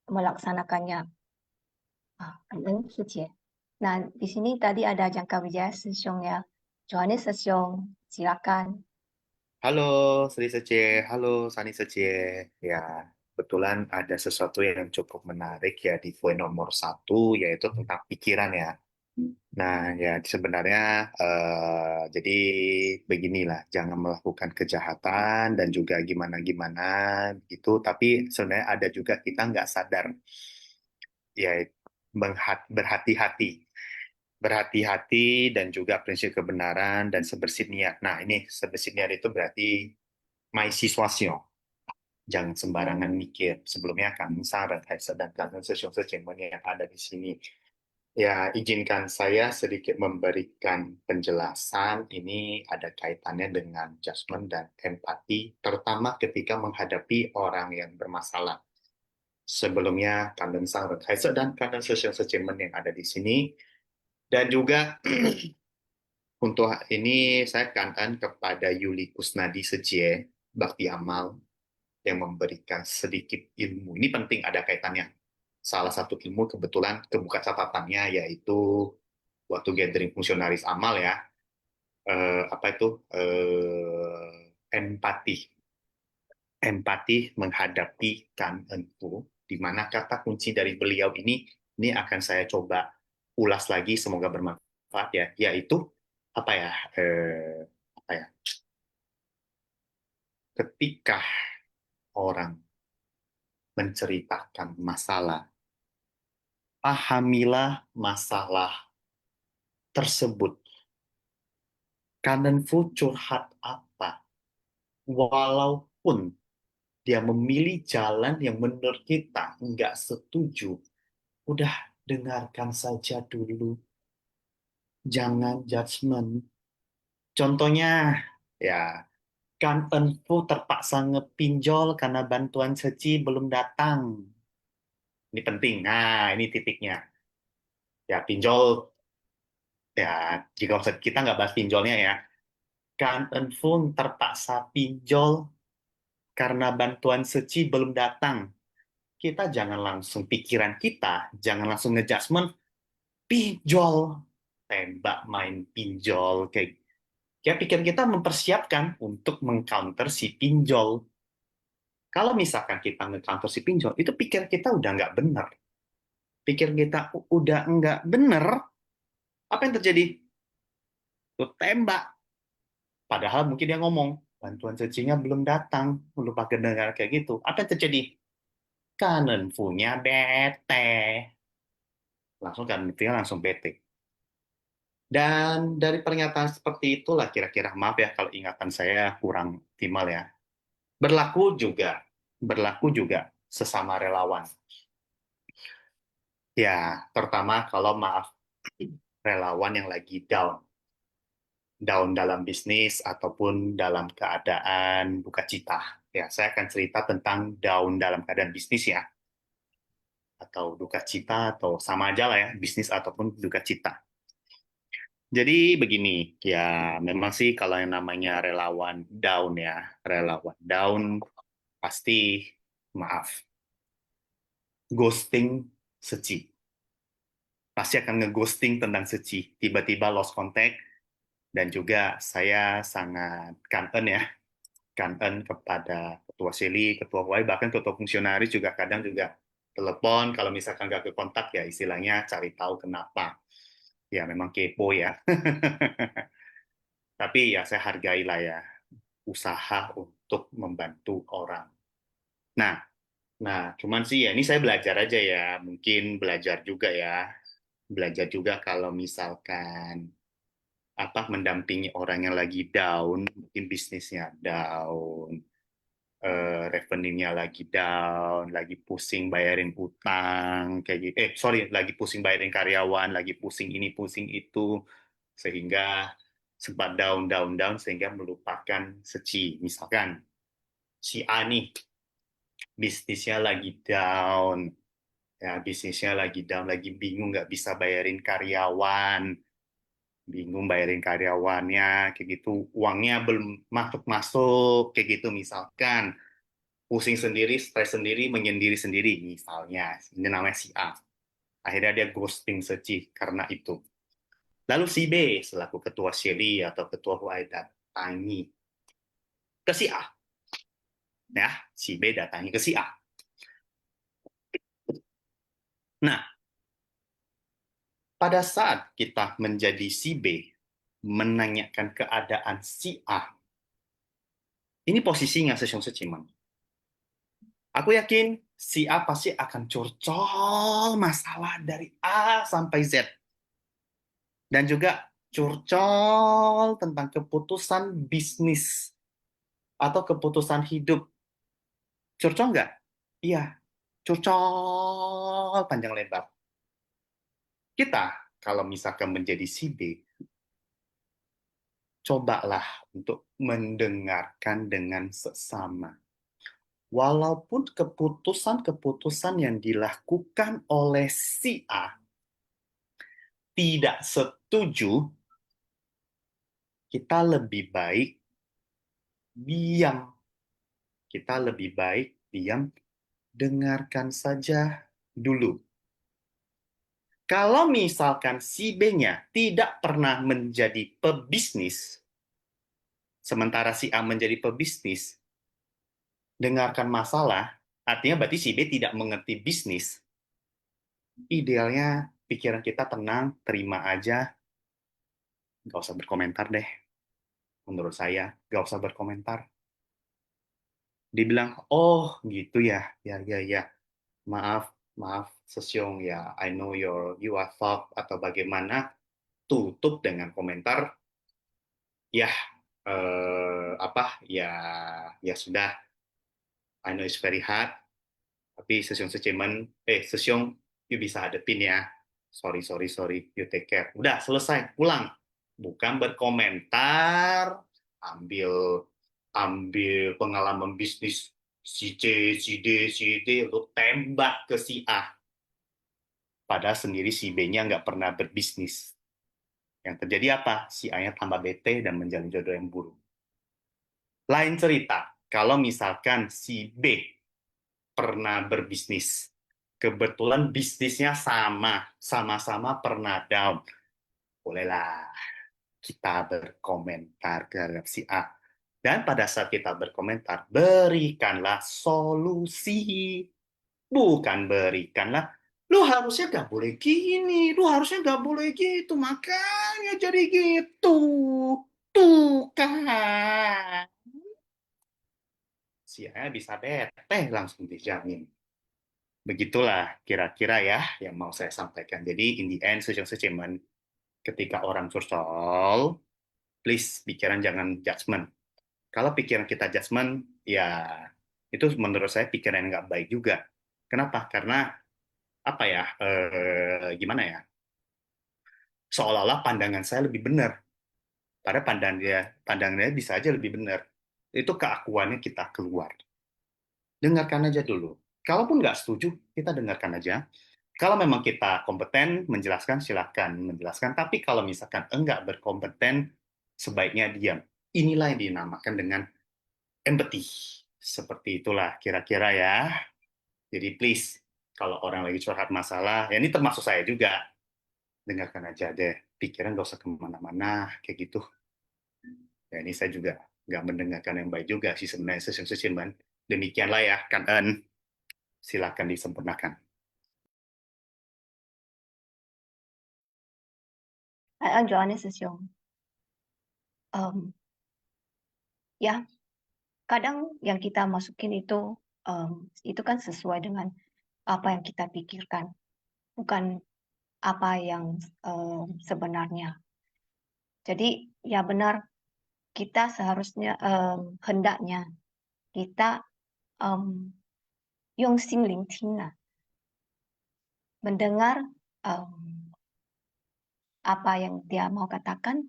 melaksanakannya. Nah, di sini tadi ada Jangka Wijaya Sesiong ya. Johannes Sesiong, silakan. Halo, Sri Secie. Halo, Sani Secie. Ya, kebetulan ada sesuatu yang cukup menarik ya di poin nomor 1, yaitu tentang pikiran ya. Nah, ya sebenarnya jadi beginilah, jangan melakukan kejahatan dan juga gimana-gimana gitu, tapi sebenarnya ada juga kita nggak sadar, ya berhati-hati. Berhati-hati dan juga prinsip kebenaran dan sebersih niat. Nah, ini sebersih niat itu berarti mai siswasyo. Jangan sembarangan mikir. Sebelumnya kami saran dan kalian sesiong yang ada di sini. Ya, izinkan saya sedikit memberikan penjelasan. Ini ada kaitannya dengan judgment dan empati, terutama ketika menghadapi orang yang bermasalah. Sebelumnya, kalian saran dan kalian sesiong yang ada di sini. Dan juga untuk ini saya kangen kepada Yuli Kusnadi Secie, Bakti Amal, yang memberikan sedikit ilmu. Ini penting, ada kaitannya. Salah satu ilmu kebetulan kebuka catatannya, yaitu waktu gathering fungsionaris amal ya. Empati. Empati menghadapi kangenku, di mana kata kunci dari beliau ini akan saya coba ulas lagi, semoga bermanfaat ya, yaitu ketika orang menceritakan masalah, pahamilah masalah tersebut. Kangenku curhat apa, walaupun dia memilih jalan yang menurut kita nggak setuju, udah dengarkan saja dulu. Jangan judgement. Contohnya, ya, kangenku terpaksa ngepinjol karena bantuan Seci belum datang. Ini penting. Nah, ini titiknya. Ya, pinjol, ya, jika kita nggak bahas pinjolnya ya, kangenku terpaksa pinjol karena bantuan Seci belum datang. Kita jangan langsung, pikiran kita jangan langsung ngejudgement, pinjol, tembak main pinjol, kayak pikiran kita mempersiapkan untuk mengcounter si pinjol. Kalau misalkan kita nge-counter si pinjol, itu pikiran kita udah nggak benar. Pikiran kita udah nggak benar, apa yang terjadi? Tuh tembak. Padahal mungkin dia ngomong, bantuan sucinya belum datang, lupa dengar kayak gitu. Apa yang terjadi? Kanenfunya bete. Langsung kanenfunya langsung bete. Dan dari pernyataan seperti itulah kira-kira, maaf ya kalau ingatan saya kurang optimal ya. Berlaku juga sesama relawan. Ya, terutama kalau maaf relawan yang lagi down dalam bisnis ataupun dalam keadaan duka cita. Ya, saya akan cerita tentang down dalam keadaan bisnis ya, atau duka cita atau sama aja lah ya, bisnis ataupun duka cita. Jadi begini, ya memang sih kalau yang namanya relawan down pasti maaf, ghosting seci. Pasti akan ngeghosting tentang seci, tiba-tiba lost contact, dan juga saya sangat kangen kepada ketua Seli, ketua WAI, bahkan ketua fungsionaris juga kadang juga telepon, kalau misalkan nggak ke kontak ya istilahnya cari tahu kenapa. Ya memang kepo ya. Tapi ya saya hargai lah ya usaha untuk membantu orang. Nah, cuman sih ya ini saya belajar aja ya, mungkin belajar juga ya. Belajar juga kalau misalkan mendampingi orang yang lagi down, mungkin bisnisnya down, revenue-nya lagi down, lagi pusing bayarin utang, kayak gitu. Lagi pusing bayarin karyawan, lagi pusing ini, pusing itu, sehingga sempat down, sehingga melupakan seci. Misalkan, si A nih, bisnisnya lagi down, lagi bingung, nggak bisa bayarin karyawan, kayak gitu, uangnya belum masuk, kayak gitu misalkan, pusing sendiri, stres sendiri, menyendiri sendiri, misalnya. Ini namanya si A. Akhirnya dia ghosting seci karena itu. Lalu si B, selaku ketua Seli atau ketua Huai, datangi ke si A. Ya, si B datangi ke si A. Nah, pada saat kita menjadi si B, menanyakan keadaan si A, ini posisinya sesiong secimang. Aku yakin si A pasti akan curcol masalah dari A sampai Z. Dan juga curcol tentang keputusan bisnis atau keputusan hidup. Curcol nggak? Iya, curcol panjang lebar. Kita, kalau misalkan menjadi si B, cobalah untuk mendengarkan dengan seksama. Walaupun keputusan-keputusan yang dilakukan oleh si A tidak setuju, kita lebih baik diam. Kita lebih baik diam, dengarkan saja dulu. Kalau misalkan si B-nya tidak pernah menjadi pebisnis, sementara si A menjadi pebisnis, dengarkan masalah, artinya berarti si B tidak mengerti bisnis. Idealnya pikiran kita tenang, terima aja, nggak usah berkomentar deh. Menurut saya, nggak usah berkomentar. Dibilang, oh gitu ya, ya, maaf, Sesyong ya, I know you are thought, atau bagaimana, tutup dengan komentar, ya, ya sudah, I know it's very hard, tapi Sesyong Sesyong, you bisa hadepin ya, sorry, you take care. Udah, selesai, pulang. Bukan berkomentar, ambil pengalaman bisnis si C, si D, lu tembak ke si A. Padahal sendiri si B-nya nggak pernah berbisnis. Yang terjadi apa? Si A-nya tambah bete dan menjalin jodoh yang buruk. Lain cerita, kalau misalkan si B pernah berbisnis, kebetulan bisnisnya sama-sama pernah down, bolehlah kita berkomentar terhadap si A. Dan pada saat kita berkomentar, berikanlah solusi. Bukan berikanlah, lu harusnya gak boleh gini, lu harusnya gak boleh gitu, makanya jadi gitu. Tuh kan. si A bisa bete langsung dijamin. Begitulah kira-kira ya yang mau saya sampaikan. Jadi in the end, ketika orang curcol, please pikiran jangan judgment. Kalau pikiran kita judgment, ya itu menurut saya pikiran yang nggak baik juga. Kenapa? Karena apa ya? Gimana ya? Seolah-olah pandangan saya lebih benar. Padahal pandangannya bisa aja lebih benar. Itu keakuannya kita keluar. Dengarkan aja dulu. Kalaupun nggak setuju, kita dengarkan aja. Kalau memang kita kompeten menjelaskan, silakan menjelaskan. Tapi kalau misalkan enggak berkompeten, sebaiknya diam. Inilah yang dinamakan dengan empathy. Seperti itulah kira-kira ya. Jadi please, kalau orang lagi curhat masalah, ya ini termasuk saya juga, dengarkan aja deh. Pikiran nggak usah kemana-mana, kayak gitu. Ya ini saya juga nggak mendengarkan yang baik juga sih sebenarnya session-session. Demikianlah ya, Kan En. Silakan disempurnakan. Johannes 师兄，ya kadang yang kita masukin itu kan sesuai dengan apa yang kita pikirkan, bukan apa yang sebenarnya. Jadi ya benar, kita seharusnya hendaknya kita用心聆听啊，mendengar apa yang dia mau katakan,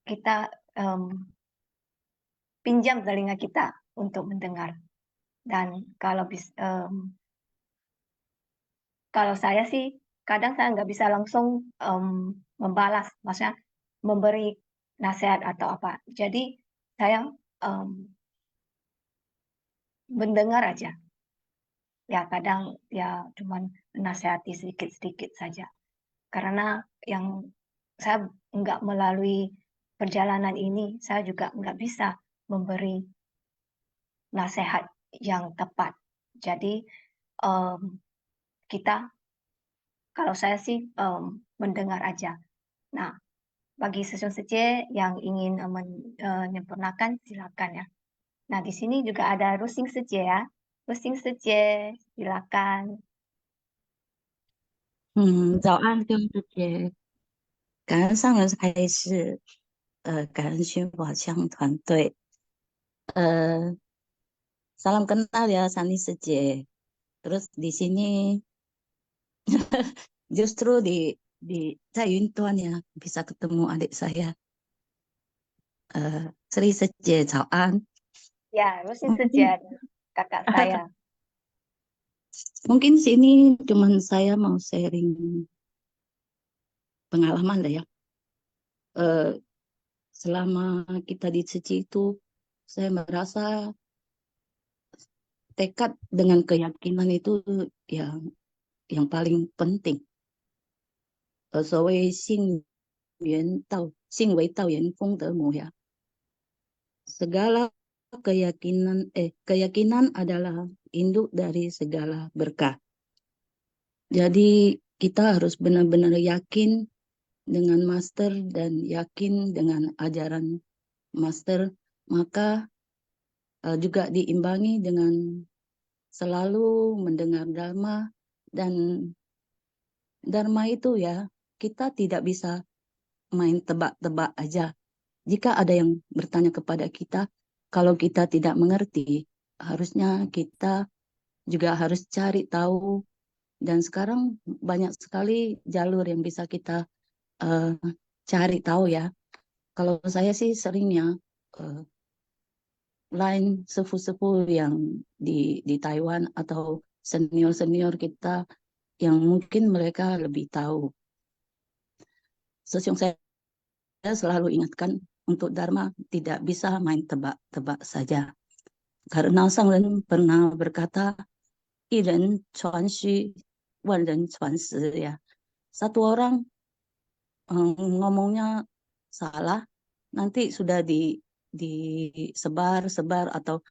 kita pinjam telinga kita untuk mendengar. Dan kalau saya sih kadang saya nggak bisa langsung membalas, maksudnya memberi nasihat atau apa. Jadi saya mendengar aja. Ya kadang ya cuman menasihati sedikit-sedikit saja. Karena yang saya nggak melalui perjalanan ini, saya juga nggak bisa memberi nasihat yang tepat. Jadi kita, kalau saya sih mendengar aja. Nah, bagi session-session yang ingin menyempurnakan, silakan ya. Nah, di sini juga ada Rusing Session ya. Rusing Session, silakan. 早安，弟兄姊妹，感恩上人开示，感恩宣宝腔团队，salam kenal ya Sani Sece. Terus di sini justru di 在云端ya bisa ketemu adik saya, Sri Sece, 早安。 Ya, Rusing Session, kakak saya. Mungkin sini cuman saya mau sharing pengalaman lah ya. Selama kita di Seci itu, saya merasa tekad dengan keyakinan itu yang paling penting. 所谓信为道源功德母ya. Segala keyakinan adalah induk dari segala berkah. Jadi kita harus benar-benar yakin dengan master dan yakin dengan ajaran master, maka juga diimbangi dengan selalu mendengar dharma, dan dharma itu ya kita tidak bisa main tebak-tebak aja. Jika ada yang bertanya kepada kita, kalau kita tidak mengerti, harusnya kita juga harus cari tahu. Dan sekarang banyak sekali jalur yang bisa kita cari tahu ya. Kalau saya sih seringnya lain sepuh-sepuh yang di Taiwan atau senior-senior kita yang mungkin mereka lebih tahu. Yang saya selalu ingatkan, untuk Dharma tidak bisa main tebak-tebak saja. Karena Sang Ren pernah berkata, 一人传虚，万人传实 ya. Satu orang ngomongnya salah, nanti sudah disebar atau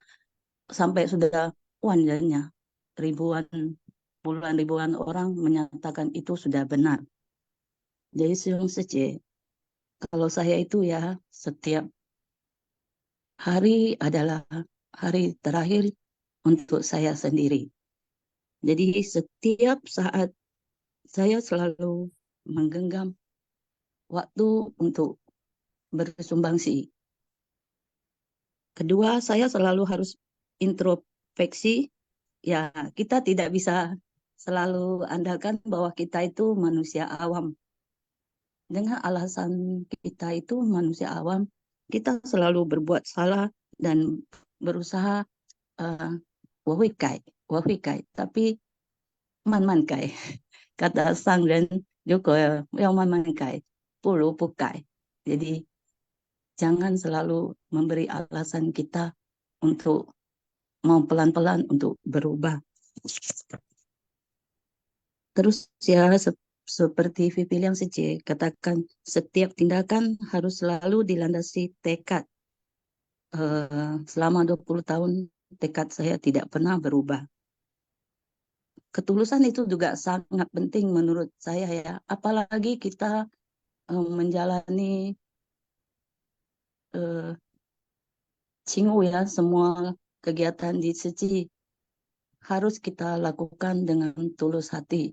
sampai sudah wanjanya puluhan ribuan orang menyatakan itu sudah benar. Jadi kalau saya itu ya setiap hari adalah hari terakhir untuk saya sendiri. Jadi setiap saat saya selalu menggenggam waktu untuk bersumbangsi. Kedua, saya selalu harus introspeksi. Ya, kita tidak bisa selalu andalkan bahwa kita itu manusia awam. Dengan alasan kita itu manusia awam, kita selalu berbuat salah dan berusaha uh, tapi man-man-kai. Kata sang ren juga yang man-man-kai, 不如不改. Jadi jangan selalu memberi alasan kita untuk mau pelan-pelan untuk berubah. Terus ya seperti Vivi yang Sece katakan, setiap tindakan harus selalu dilandasi tekad. Selama 20 tahun tekad saya tidak pernah berubah. Ketulusan itu juga sangat penting menurut saya ya. Apalagi kita menjalani Qingwu ya, semua kegiatan di Seci harus kita lakukan dengan tulus hati.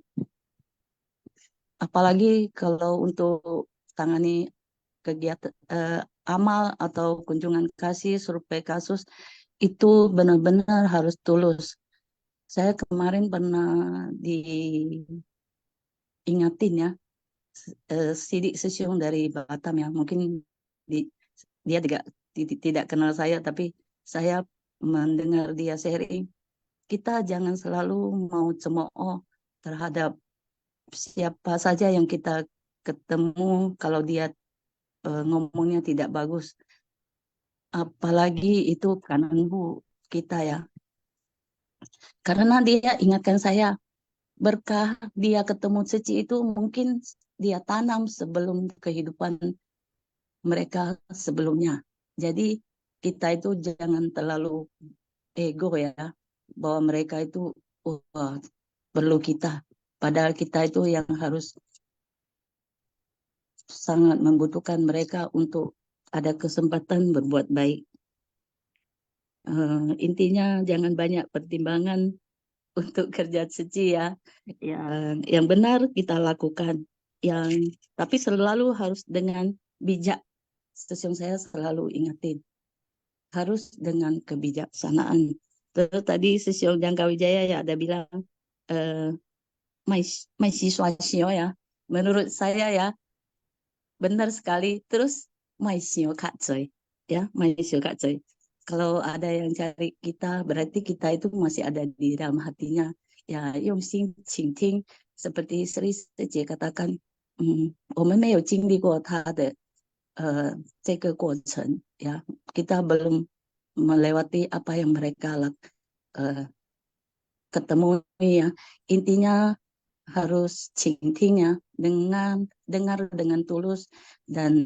Apalagi kalau untuk tangani kegiatan amal atau kunjungan kasih, survei kasus, itu benar-benar harus tulus. Saya kemarin pernah diingatin ya, Sidik Sesiung dari Batam ya, mungkin dia tidak kenal saya, tapi saya mendengar dia sharing, kita jangan selalu mau cemooh terhadap siapa saja yang kita ketemu kalau dia ngomongnya tidak bagus. Apalagi itu kanan bu kita ya. Karena dia ingatkan saya, berkah dia ketemu Seci itu mungkin dia tanam sebelum kehidupan mereka sebelumnya. Jadi kita itu jangan terlalu ego ya, bahwa mereka itu perlu kita. Padahal kita itu yang harus sangat membutuhkan mereka untuk ada kesempatan berbuat baik. Intinya jangan banyak pertimbangan untuk kerja Seci ya. Yang benar kita lakukan. Tapi selalu harus dengan bijak. Yang saya selalu ingatin. Harus dengan kebijaksanaan. Terus tadi Sesiong Jangka Wijaya ya ada bilang mai siswa ya. Menurut saya ya benar sekali. Terus mai sio kak coy ya, mai sio kak coy. Kalau ada yang cari kita berarti kita itu masih ada di dalam hatinya. Ya, yung xin qing ting seperti Sri Secie katakan, 我们没有经历过他的这个过程ya, kita belum melewati apa yang mereka ketemu ya. Intinya harus cingting ya, dengar dengan tulus. Dan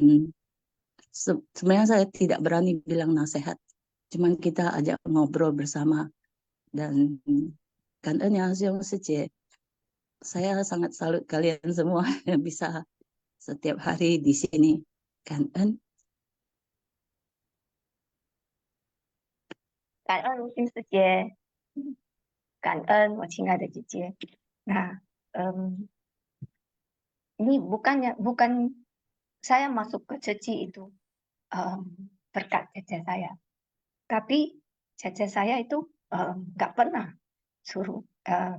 sebenarnya saya tidak berani bilang nasihat, cuman kita ajak ngobrol bersama. Dan kantornya Siong Secie, saya sangat salut kalian semua yang bisa setiap hari di sini. Cảm ơn. Cảm ơn Kim sư姐，感恩我亲爱的姐姐。Nah, ini bukan saya masuk ke Ceci itu berkat cece saya, tapi cece saya itu nggak pernah suruh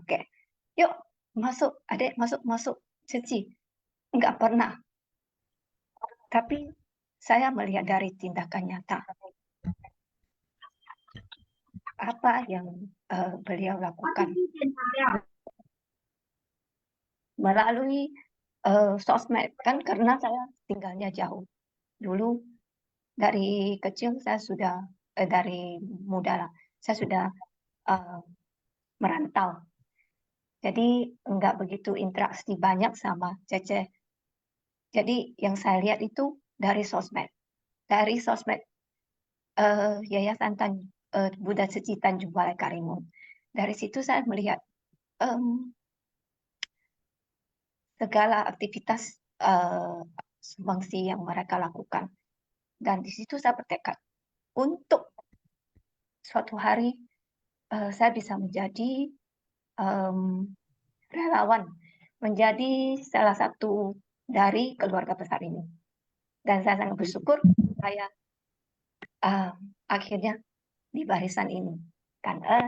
kayak, yuk masuk, adek masuk Ceci, nggak pernah. Tapi saya melihat dari tindakan nyata apa yang beliau lakukan melalui sosmed kan, karena saya tinggalnya jauh. Dulu dari kecil saya sudah dari muda lah, saya sudah merantau. Jadi enggak begitu interaksi banyak sama Cece. Jadi yang saya lihat itu dari sosmed. Dari sosmed Yayasan Buddha Seci Tanjung Balai Karimun. Dari situ saya melihat segala aktivitas sumbangsi yang mereka lakukan. Dan di situ saya bertekad untuk suatu hari saya bisa menjadi relawan, menjadi salah satu dari keluarga besar ini. Dan saya sangat bersyukur saya akhirnya di barisan ini. Karena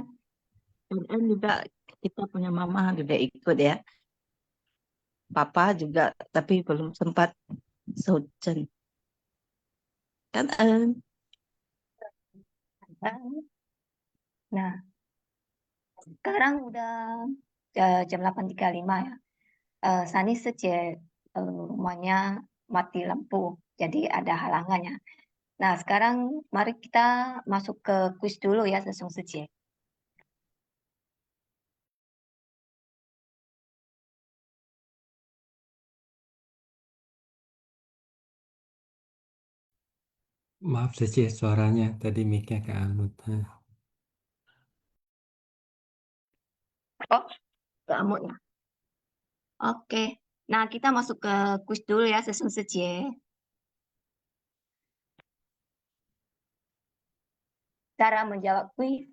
Dan juga kita punya mama juga ikut ya. Papa juga, tapi belum sempat Sojen. Kan nah, sekarang udah jam 8.35 ya. Sani Sece rumahnya mati lampu, jadi ada halangannya. Nah, sekarang mari kita masuk ke kuis dulu ya, Sesung Sece. Maaf Cece, suaranya tadi mic-nya ke Amut. Oh, kamu ya. Oke. Nah, kita masuk ke kuis dulu ya, Sesung Sece. Cara menjawab kuis,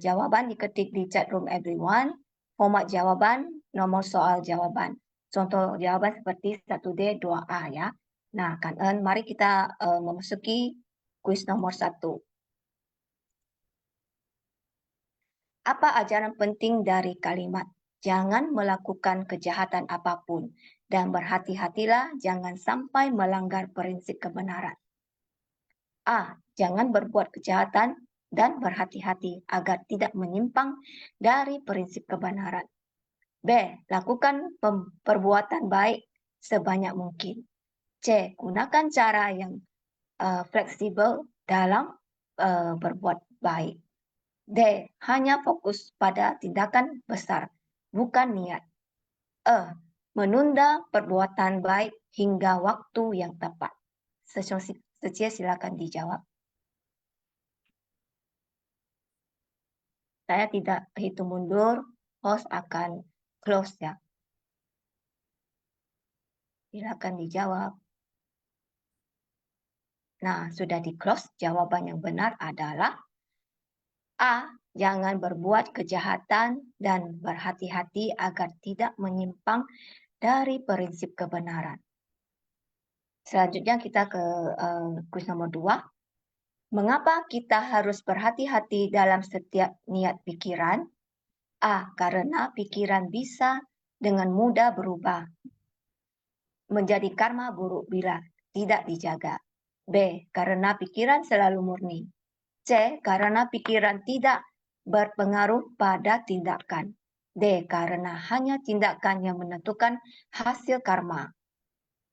jawaban diketik di chat room everyone, format jawaban, nomor soal jawaban. Contoh jawaban seperti 1D, 2A ya. Nah, mari kita memasuki kuis nomor 1. Apa ajaran penting dari kalimat jangan melakukan kejahatan apapun dan berhati-hatilah jangan sampai melanggar prinsip kebenaran? A. Jangan berbuat kejahatan dan berhati-hati agar tidak menyimpang dari prinsip kebenaran. B. Lakukan perbuatan baik sebanyak mungkin. C. Gunakan cara yang fleksibel dalam berbuat baik. D. Hanya fokus pada tindakan besar, bukan niat. E. Menunda perbuatan baik hingga waktu yang tepat. Secie silakan dijawab. Saya tidak hitung mundur, host akan close ya. Silakan dijawab. Nah, sudah di close. Jawaban yang benar adalah A. Jangan berbuat kejahatan dan berhati-hati agar tidak menyimpang dari prinsip kebenaran. Selanjutnya kita ke kuis nomor 2. Mengapa kita harus berhati-hati dalam setiap niat pikiran? A. Karena pikiran bisa dengan mudah berubah menjadi karma buruk bila tidak dijaga. B. Karena pikiran selalu murni. C. Karena pikiran tidak berpengaruh pada tindakan. D. Karena hanya tindakan yang menentukan hasil karma.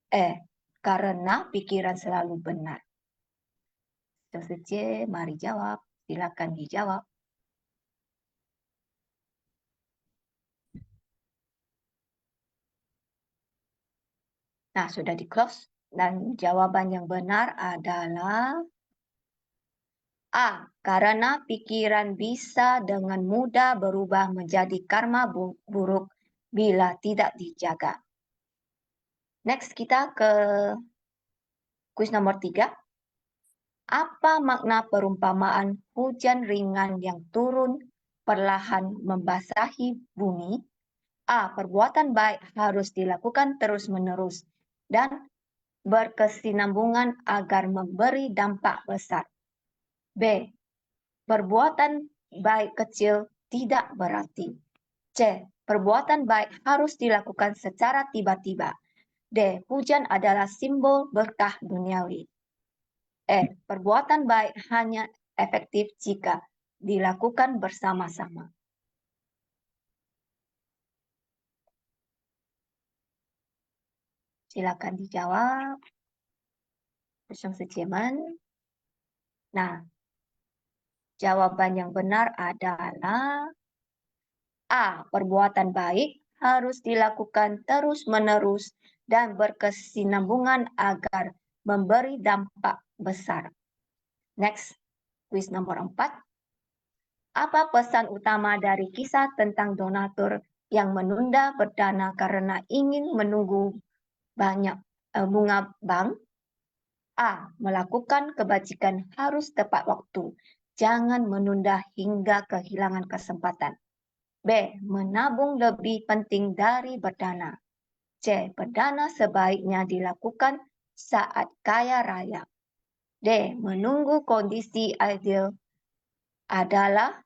E. Karena pikiran selalu benar. C. Mari jawab. Silakan dijawab. Nah, sudah di close. Dan jawaban yang benar adalah A. Karena pikiran bisa dengan mudah berubah menjadi karma buruk bila tidak dijaga. Next, kita ke kuis nomor 3. Apa makna perumpamaan hujan ringan yang turun perlahan membasahi bumi? A. Perbuatan baik harus dilakukan terus-menerus dan berkesinambungan agar memberi dampak besar. B. Perbuatan baik kecil tidak berarti. C. Perbuatan baik harus dilakukan secara tiba-tiba. D. Hujan adalah simbol berkah duniawi. E. Perbuatan baik hanya efektif jika dilakukan bersama-sama. Silakan dijawab. Nah, jawaban yang benar adalah A. Perbuatan baik harus dilakukan terus-menerus dan berkesinambungan agar memberi dampak besar. Next, kuis nomor 4. Apa pesan utama dari kisah tentang donatur yang menunda berdana karena ingin menunggu banyak bunga bank? A. Melakukan kebajikan harus tepat waktu. jangan menunda hingga kehilangan kesempatan. B. Menabung lebih penting dari berdana. C. Berdana sebaiknya dilakukan saat kaya raya. D. Menunggu kondisi ideal adalah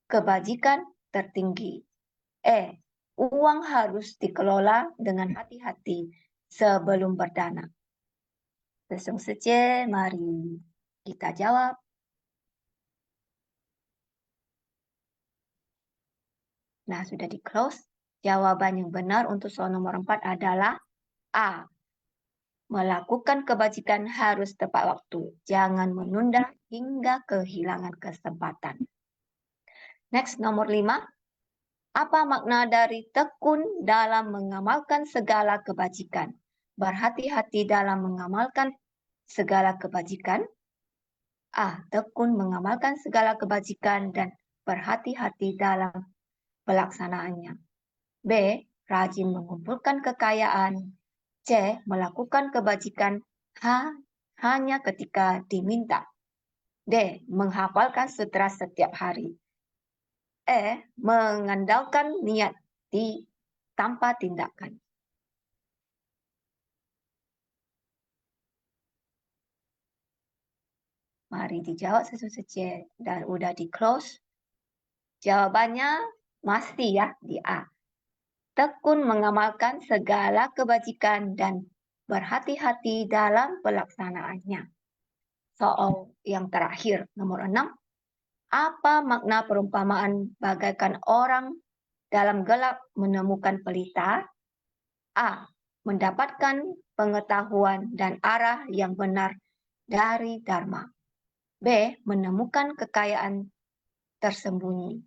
kebajikan tertinggi. E. Uang harus dikelola dengan hati-hati sebelum berdana. Langsung saja, mari kita jawab. Nah, sudah di-close. Jawaban yang benar untuk soal nomor 4 adalah A. Melakukan kebajikan harus tepat waktu. Jangan menunda hingga kehilangan kesempatan. Next, nomor 5. Apa makna dari tekun dalam mengamalkan segala kebajikan? Berhati-hati dalam mengamalkan segala kebajikan. A. Tekun mengamalkan segala kebajikan dan berhati-hati dalam pelaksanaannya. B. Rajin mengumpulkan kekayaan. C. Melakukan kebajikan hanya ketika diminta. D. Menghafalkan sutra setiap hari. E. Mengandalkan niat tanpa tindakan. Mari dijawab sesuai dan udah di-close. Jawabannya masih ya di A. Tekun mengamalkan segala kebajikan dan berhati-hati dalam pelaksanaannya. Soal yang terakhir, nomor 6. Apa makna perumpamaan bagaikan orang dalam gelap menemukan pelita? A. Mendapatkan pengetahuan dan arah yang benar dari Dharma. B. Menemukan kekayaan tersembunyi.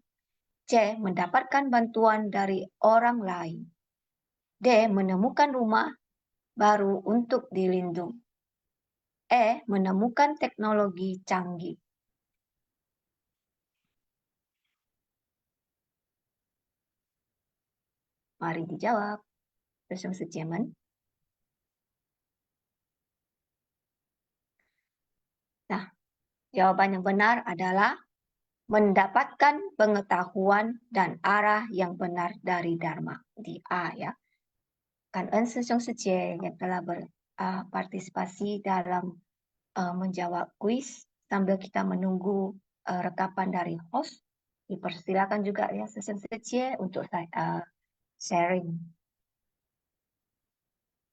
C. Mendapatkan bantuan dari orang lain. D. Menemukan rumah baru untuk dilindung. E. Menemukan teknologi canggih. Mari dijawab. Bersama Jerman. Nah, jawaban yang benar adalah mendapatkan pengetahuan dan arah yang benar dari Dharma. Di A ya. Kan Sejong Sejie yang telah berpartisipasi dalam menjawab kuis sambil kita menunggu rekapan dari host. Dipersilakan juga ya Sejong Sejie untuk sharing.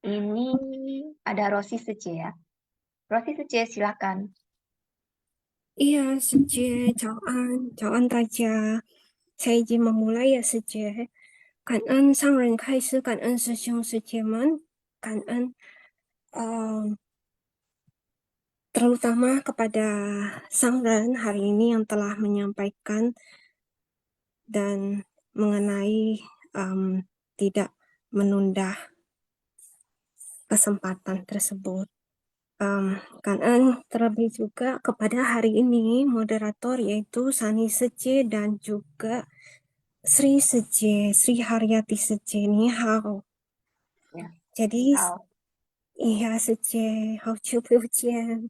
Ini ada Rosi Sejie ya. Rosi Sejie silakan. iya, Sejie, 早安，早安大家。saya izin memulai ya, Sejie. 感恩上人开示，感恩师兄师姐们，感恩terutama kepada sang Ren hari ini yang telah menyampaikan dan mengenai tidak menunda kesempatan tersebut. Karena terlebih juga kepada hari ini moderator yaitu Sani Sejie dan juga Sri Sejie, Sri Haryati Sejie, ni hao. Ya. Jadi Hao. iya Sejie, hao ciu piu jian.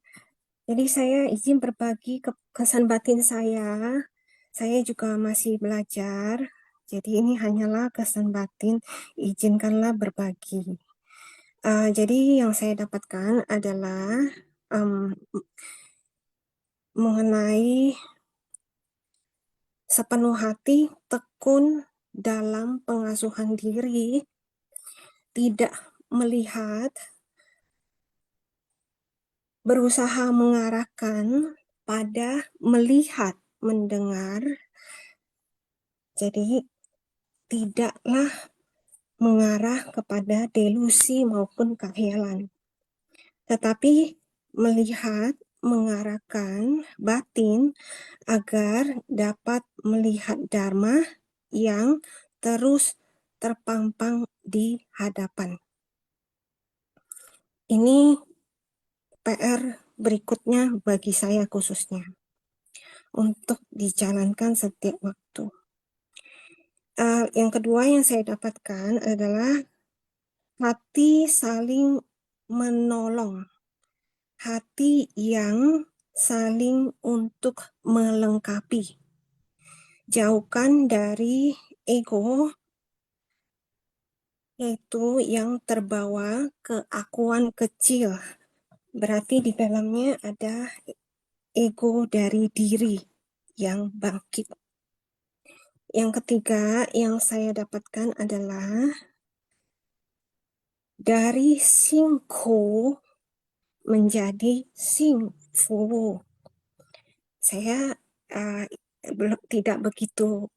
Jadi saya izin berbagi kesan batin saya. Saya juga masih belajar. Jadi ini hanyalah kesan batin, izinkanlah berbagi. Jadi yang saya dapatkan adalah mengenai sepenuh hati tekun dalam pengasuhan diri, tidak melihat, berusaha mengarahkan pada melihat, mendengar. Jadi tidaklah mengarah kepada delusi maupun khayalan, tetapi melihat, mengarahkan batin agar dapat melihat Dharma yang terus terpampang di hadapan. Ini PR berikutnya bagi saya khususnya untuk dijalankan setiap waktu. Yang kedua yang saya dapatkan adalah hati saling menolong, hati yang saling untuk melengkapi. Jauhkan dari ego, yaitu yang terbawa keakuan kecil. Berarti di dalamnya ada ego dari diri yang bangkit. Yang ketiga yang saya dapatkan adalah dari singko menjadi singfu. Saya tidak begitu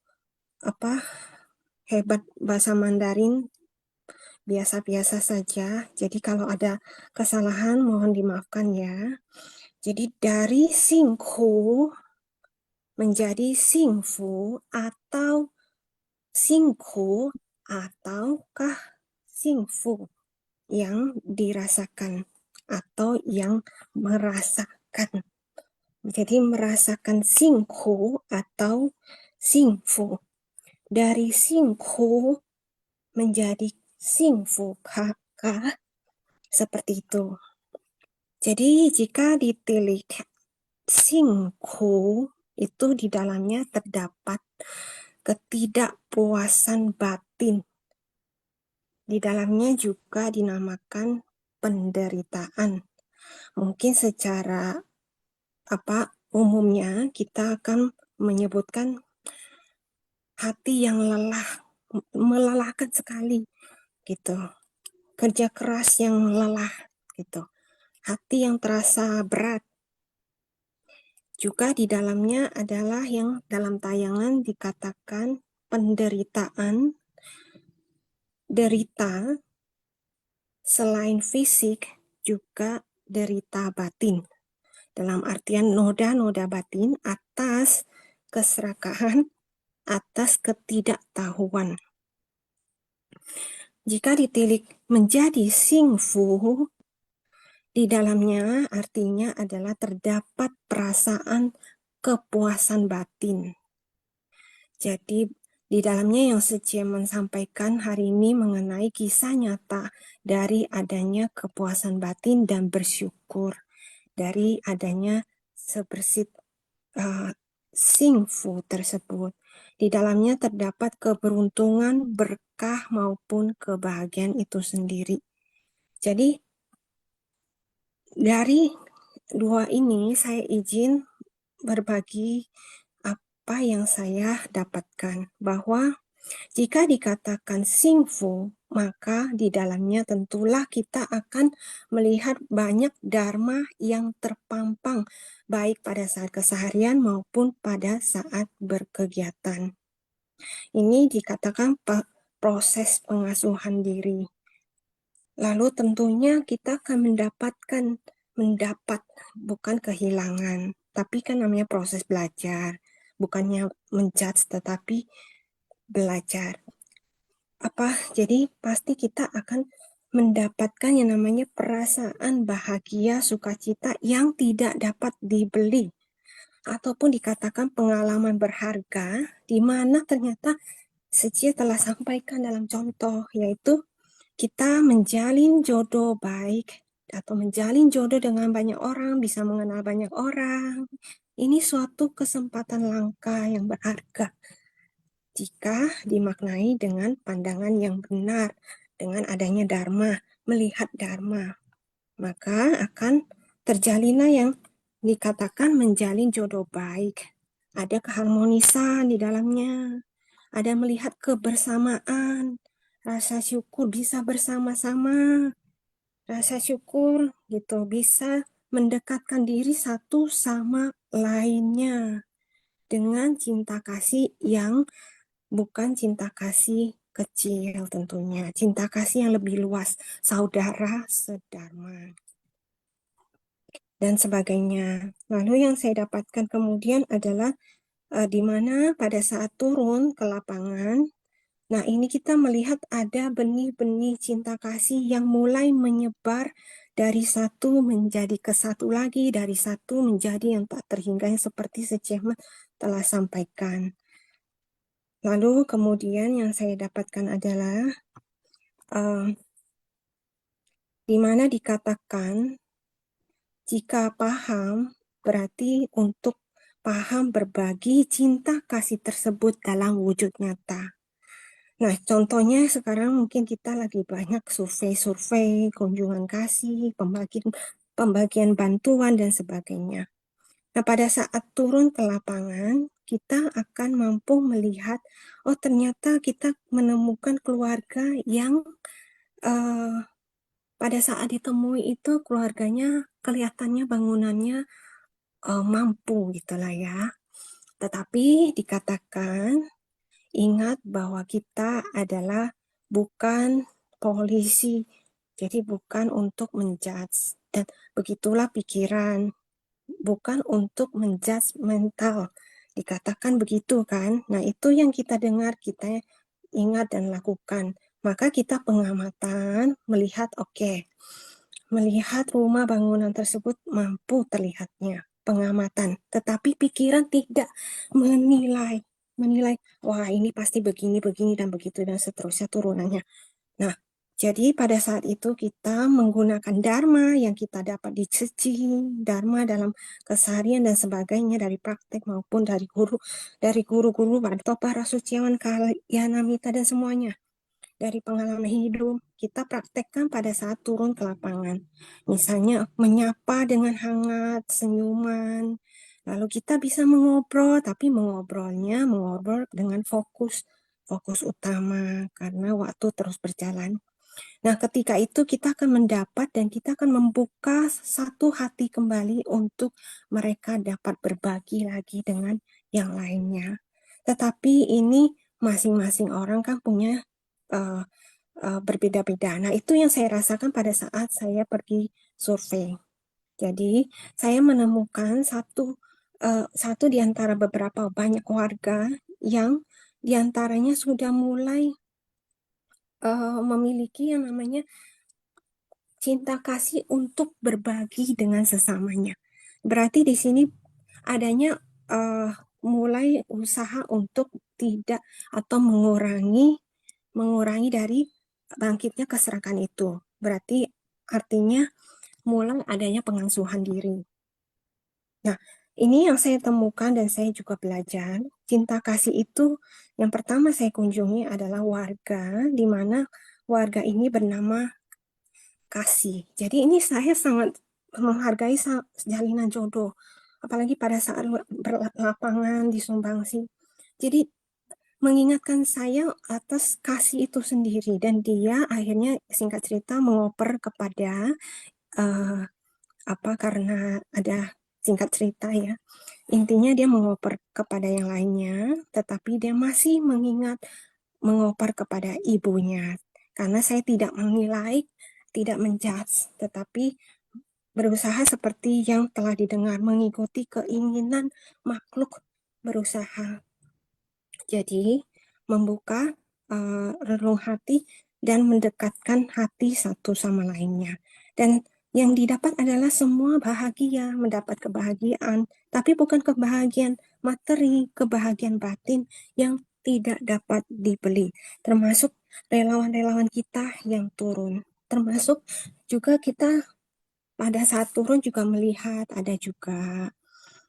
hebat bahasa Mandarin, biasa-biasa saja. Jadi kalau ada kesalahan mohon dimaafkan ya. Jadi dari singko menjadi singfu atau singko ataukah singfu yang dirasakan atau yang merasakan. Jadi merasakan singko atau singfu. Dari singko menjadi singfu kah? Seperti itu. Jadi jika ditilik singko itu di dalamnya terdapat ketidakpuasan batin. Di dalamnya juga dinamakan penderitaan. Mungkin secara umumnya kita akan menyebutkan hati yang lelah, melelahkan sekali gitu. Kerja keras yang lelah gitu. Hati yang terasa berat. Juga di dalamnya adalah yang dalam tayangan dikatakan penderitaan, derita, selain fisik juga derita batin. Dalam artian noda-noda batin atas keserakahan, atas ketidaktahuan. Jika ditilik menjadi singfu, di dalamnya artinya adalah terdapat perasaan kepuasan batin. Jadi di dalamnya yang Secie sampaikan hari ini mengenai kisah nyata dari adanya kepuasan batin dan bersyukur dari adanya sebersih singfu tersebut. Di dalamnya terdapat keberuntungan, berkah maupun kebahagiaan itu sendiri. Jadi dari dua ini saya izin berbagi apa yang saya dapatkan, bahwa jika dikatakan singfu, maka di dalamnya tentulah kita akan melihat banyak dharma yang terpampang, baik pada saat keseharian maupun pada saat berkegiatan. Ini dikatakan proses pengasuhan diri. Lalu tentunya kita akan mendapat, bukan kehilangan, tapi kan namanya proses belajar, bukannya menjudge tetapi belajar. Jadi pasti kita akan mendapatkan yang namanya perasaan bahagia, sukacita yang tidak dapat dibeli, ataupun dikatakan pengalaman berharga, di mana ternyata Secie telah sampaikan dalam contoh, yaitu kita menjalin jodoh baik atau menjalin jodoh dengan banyak orang, bisa mengenal banyak orang. Ini suatu kesempatan langka yang berharga jika dimaknai dengan pandangan yang benar, dengan adanya dharma, melihat dharma, maka akan terjalinlah yang dikatakan menjalin jodoh baik. Ada keharmonisan di dalamnya, ada melihat kebersamaan, rasa syukur bisa bersama-sama, rasa syukur gitu bisa mendekatkan diri satu sama lainnya dengan cinta kasih yang bukan cinta kasih kecil tentunya, cinta kasih yang lebih luas, saudara sedharma dan sebagainya. Lalu yang saya dapatkan kemudian adalah di mana pada saat turun ke lapangan, nah ini kita melihat ada benih-benih cinta kasih yang mulai menyebar dari satu menjadi ke satu lagi, dari satu menjadi yang tak terhingga, seperti Secie telah sampaikan. Lalu kemudian yang saya dapatkan adalah di mana dikatakan jika paham berarti untuk paham berbagi cinta kasih tersebut dalam wujud nyata. Nah, contohnya sekarang mungkin kita lagi banyak survei-survei, kunjungan kasih, pembagian bantuan, dan sebagainya. Nah, pada saat turun ke lapangan, kita akan mampu melihat, oh ternyata kita menemukan keluarga yang pada saat ditemui itu keluarganya kelihatannya bangunannya mampu gitulah ya. Tetapi dikatakan, ingat bahwa kita adalah bukan polisi, jadi bukan untuk menjudge. Dan begitulah pikiran, bukan untuk menjudge mental. Dikatakan begitu kan? Nah, itu yang kita dengar, kita ingat dan lakukan. Maka kita pengamatan, melihat, oke, melihat rumah bangunan tersebut mampu terlihatnya, pengamatan. Tetapi pikiran tidak menilai, wah ini pasti begini, dan begitu, dan seterusnya turunannya. Nah, jadi pada saat itu kita menggunakan dharma yang kita dapat di Suci, dharma dalam keseharian dan sebagainya dari praktek maupun dari guru-guru atau para suciawan Kalyanamita dan semuanya. Dari pengalaman hidup, kita praktekkan pada saat turun ke lapangan. Misalnya menyapa dengan hangat, senyuman, lalu kita bisa mengobrol, tapi mengobrol dengan fokus utama, karena waktu terus berjalan. Nah, ketika itu kita akan mendapat dan kita akan membuka satu hati kembali untuk mereka dapat berbagi lagi dengan yang lainnya. Tetapi ini masing-masing orang kan punya berbeda-beda. Nah, itu yang saya rasakan pada saat saya pergi survei. Jadi, saya menemukan satu di antara beberapa banyak warga yang diantaranya sudah mulai memiliki yang namanya cinta kasih untuk berbagi dengan sesamanya. Berarti di sini adanya mulai usaha untuk tidak atau mengurangi dari bangkitnya keserakahan itu. Berarti artinya mulai adanya pengasuhan diri. Nah, ini yang saya temukan dan saya juga belajar. Cinta kasih itu yang pertama saya kunjungi adalah warga, di mana warga ini bernama Kasih. Jadi ini saya sangat menghargai jalinan jodoh. Apalagi pada saat berlapangan di Sumbangsi. Jadi mengingatkan saya atas kasih itu sendiri, dan dia akhirnya singkat cerita mengoper kepada karena ada singkat cerita ya, intinya dia mengoper kepada yang lainnya, tetapi dia masih mengoper kepada ibunya, karena saya tidak menilai, tidak menjudge, tetapi berusaha seperti yang telah didengar, mengikuti keinginan makhluk berusaha. Jadi, membuka relung hati dan mendekatkan hati satu sama lainnya. Dan yang didapat adalah semua bahagia, mendapat kebahagiaan, tapi bukan kebahagiaan materi, kebahagiaan batin yang tidak dapat dibeli. Termasuk relawan-relawan kita yang turun. Termasuk juga kita pada saat turun juga melihat ada juga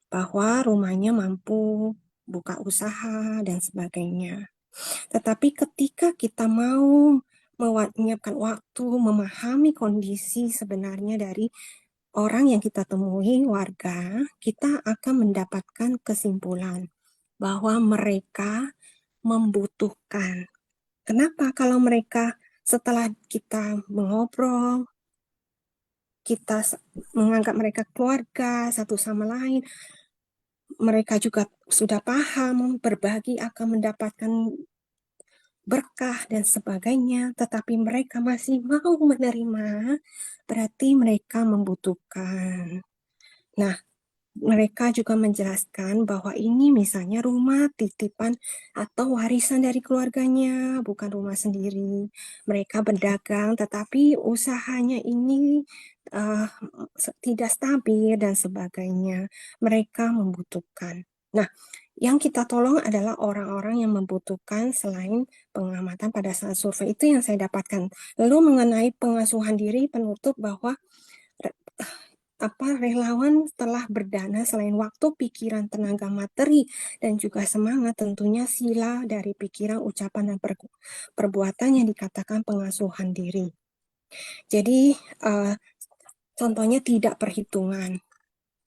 bahwa rumahnya mampu buka usaha dan sebagainya. Tetapi ketika kita mau menyiapkan waktu, memahami kondisi sebenarnya dari orang yang kita temui, warga, kita akan mendapatkan kesimpulan bahwa mereka membutuhkan. Kenapa? Kalau mereka setelah kita mengobrol, kita menganggap mereka keluarga satu sama lain, mereka juga sudah paham, berbagi akan mendapatkan berkah dan sebagainya, tetapi mereka masih mau menerima, berarti mereka membutuhkan. Nah, mereka juga menjelaskan bahwa ini misalnya rumah titipan atau warisan dari keluarganya, bukan rumah sendiri. Mereka berdagang, tetapi usahanya ini tidak stabil dan sebagainya. Mereka membutuhkan. Nah, yang kita tolong adalah orang-orang yang membutuhkan selain pengamatan pada saat survei. Itu yang saya dapatkan. Lalu mengenai pengasuhan diri, penutup bahwa relawan telah berdana selain waktu, pikiran, tenaga, materi, dan juga semangat, tentunya sila dari pikiran, ucapan, dan perbuatan yang dikatakan pengasuhan diri. Jadi contohnya tidak perhitungan.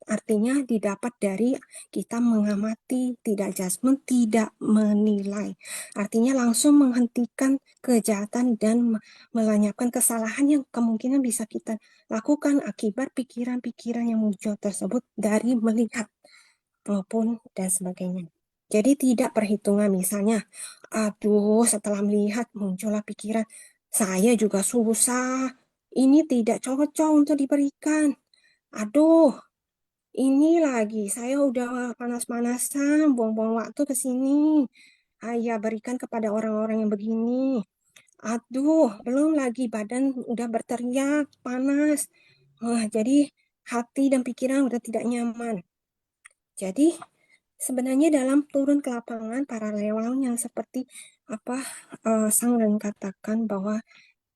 Artinya didapat dari kita mengamati, tidak judgment, tidak menilai. Artinya langsung menghentikan kejahatan dan melenyapkan kesalahan yang kemungkinan bisa kita lakukan akibat pikiran-pikiran yang muncul tersebut dari melihat maupun dan sebagainya. Jadi tidak perhitungan, misalnya, aduh setelah melihat muncullah pikiran, saya juga susah, ini tidak cocok untuk diberikan. Aduh, ini lagi, saya udah panas-panasan, buang-buang waktu ke sini. Ayah berikan kepada orang-orang yang begini. Aduh, belum lagi badan udah berteriak, panas. Wah, jadi hati dan pikiran udah tidak nyaman. Jadi sebenarnya dalam turun ke lapangan, para relawan yang seperti Sang Ren katakan bahwa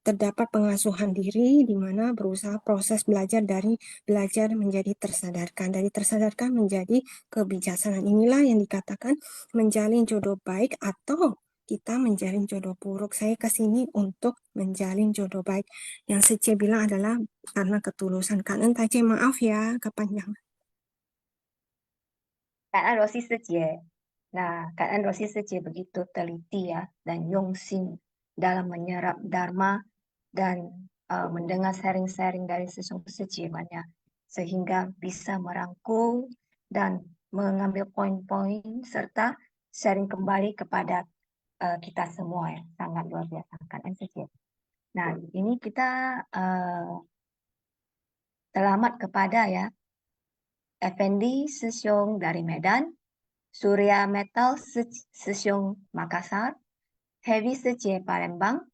terdapat pengasuhan diri di mana berusaha proses belajar dari belajar menjadi tersadarkan, dari tersadarkan menjadi kebijaksanaan. Inilah yang dikatakan menjalin jodoh baik atau kita menjalin jodoh buruk. Saya kesini untuk menjalin jodoh baik. Yang Sece bilang adalah karena ketulusan. Kalian Tace, maaf ya kepanjangan. Keadaan Rosi Secie. Nah, keadaan Rosi Secie begitu teliti ya dan yongsin dalam menyerap dharma dan mendengar sharing-sharing dari Sesung Secie banyak, sehingga bisa merangkum dan mengambil poin-poin serta sharing kembali kepada kita semua ya, sangat luar biasa kan Secie. Nah, ini kita selamat kepada ya Effendi Sesyong dari Medan, Surya Metal Sesyong Makassar, Heavy Secie Palembang,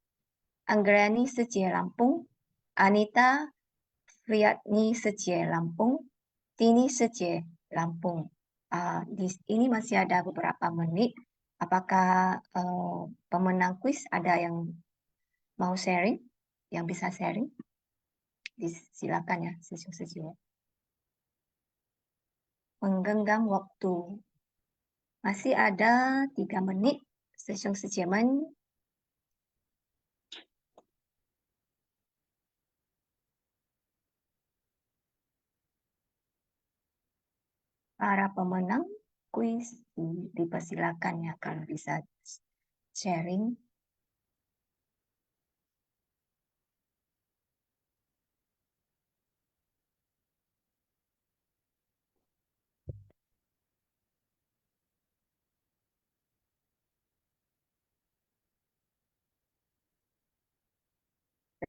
Anggrani Secie Lampung, Anita Friatni Secie Lampung, Tini Secie Lampung. Di ini masih ada beberapa menit. Apakah pemenang kuis ada yang mau sharing? Yang bisa sharing? Silakan ya, Sesung. Menggenggam waktu. Masih ada 3 menit. Sesung Seciaman. Para pemenang kuis dipersilakan ya kalau bisa sharing.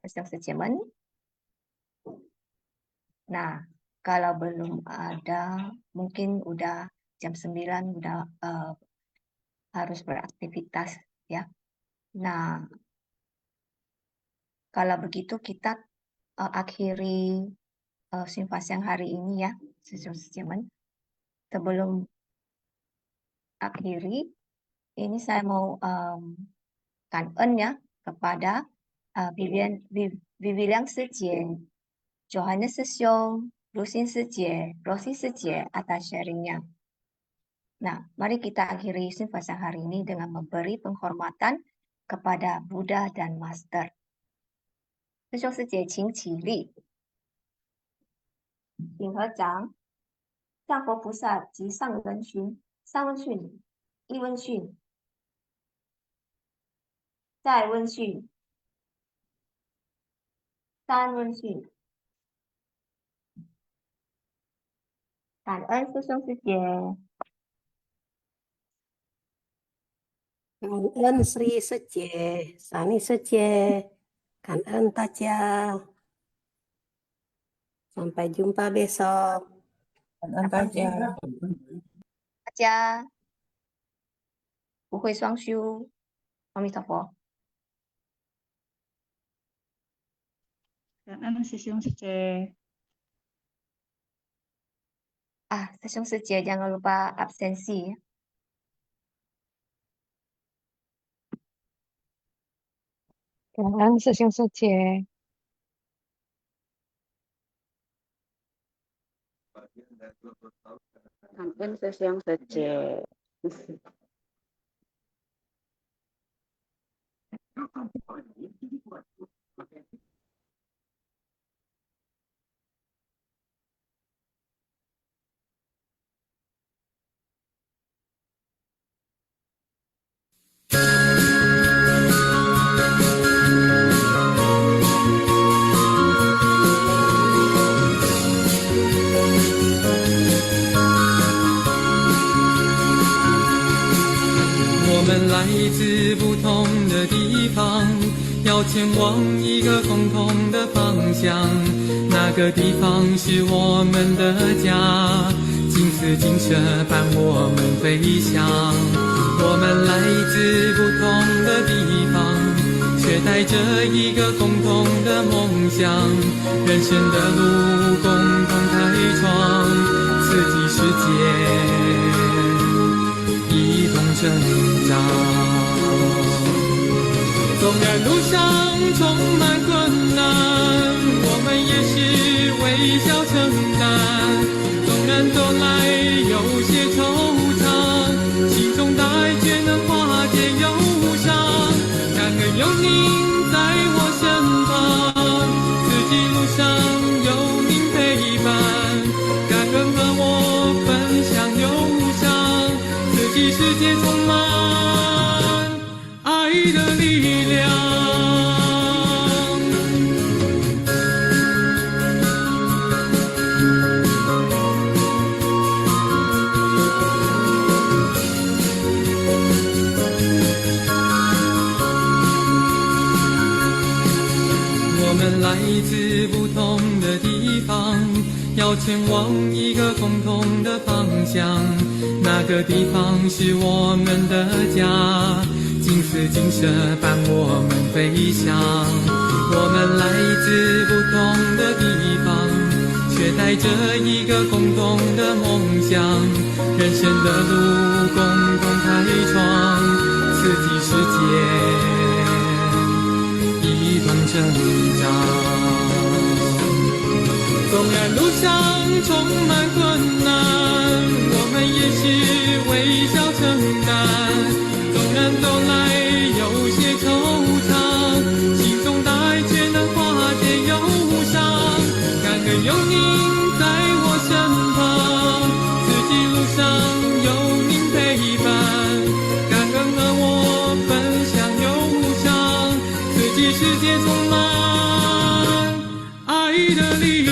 Sesung Seciaman. Nah, kalau belum ada, mungkin udah jam 9 udah harus beraktivitas ya. Nah, kalau begitu kita akhiri simfasiang hari ini ya, Sesung. Sebelum akhiri, ini saya mau kangen ya kepada Vivian Sejie, Johannes Sesiong, Lusin Sejie, Rosi Sejie atas sharingnya. Nah, mari kita akhiri simfasiang hari ini dengan memberi penghormatan kepada Buddha dan Master. Sesung Sejie, 请起立，请合掌。上佛菩萨及上人群、上问讯、一问讯、再问讯、三问讯。感恩师兄师姐。感恩 Sri Sece, Sani Sece, 感恩大家. Sampai jumpa besok. 感恩大家。大家不会双修，阿弥陀佛。感恩师兄师姐。师兄师姐jangan lupa absensi. 感恩师兄师姐。感恩师兄师姐。我们来自不同的地方，要前往一个共同的方向，那个地方是我们的家，金丝金蛇伴我们飞翔。我们来自不同的地方，却带着一个共同的梦想，人生的路共同开创，四季世界一同成长。纵然路上充满困难，我们也是微笑承担。纵然走来有些惆怅，心中的爱却能化解忧伤。感恩有您在我身旁，四季路上有您陪伴。感恩和我分享忧伤，四季世界充满爱的力量。我们来自不同的地方，要前往一个共同的方向，那个地方是我们的家，金丝金蛇伴我们飞翔。我们来自不同的地方，却带着一个共同的梦想，人生的路共同开创，四季世界一同成长。纵然路上充满困难，我们也是微笑承担。纵然走来有些惆怅，心中的爱却能化解忧伤。感恩有您在我身旁，四季路上有您陪伴。感恩和我分享忧伤，四季世界充满爱的力量。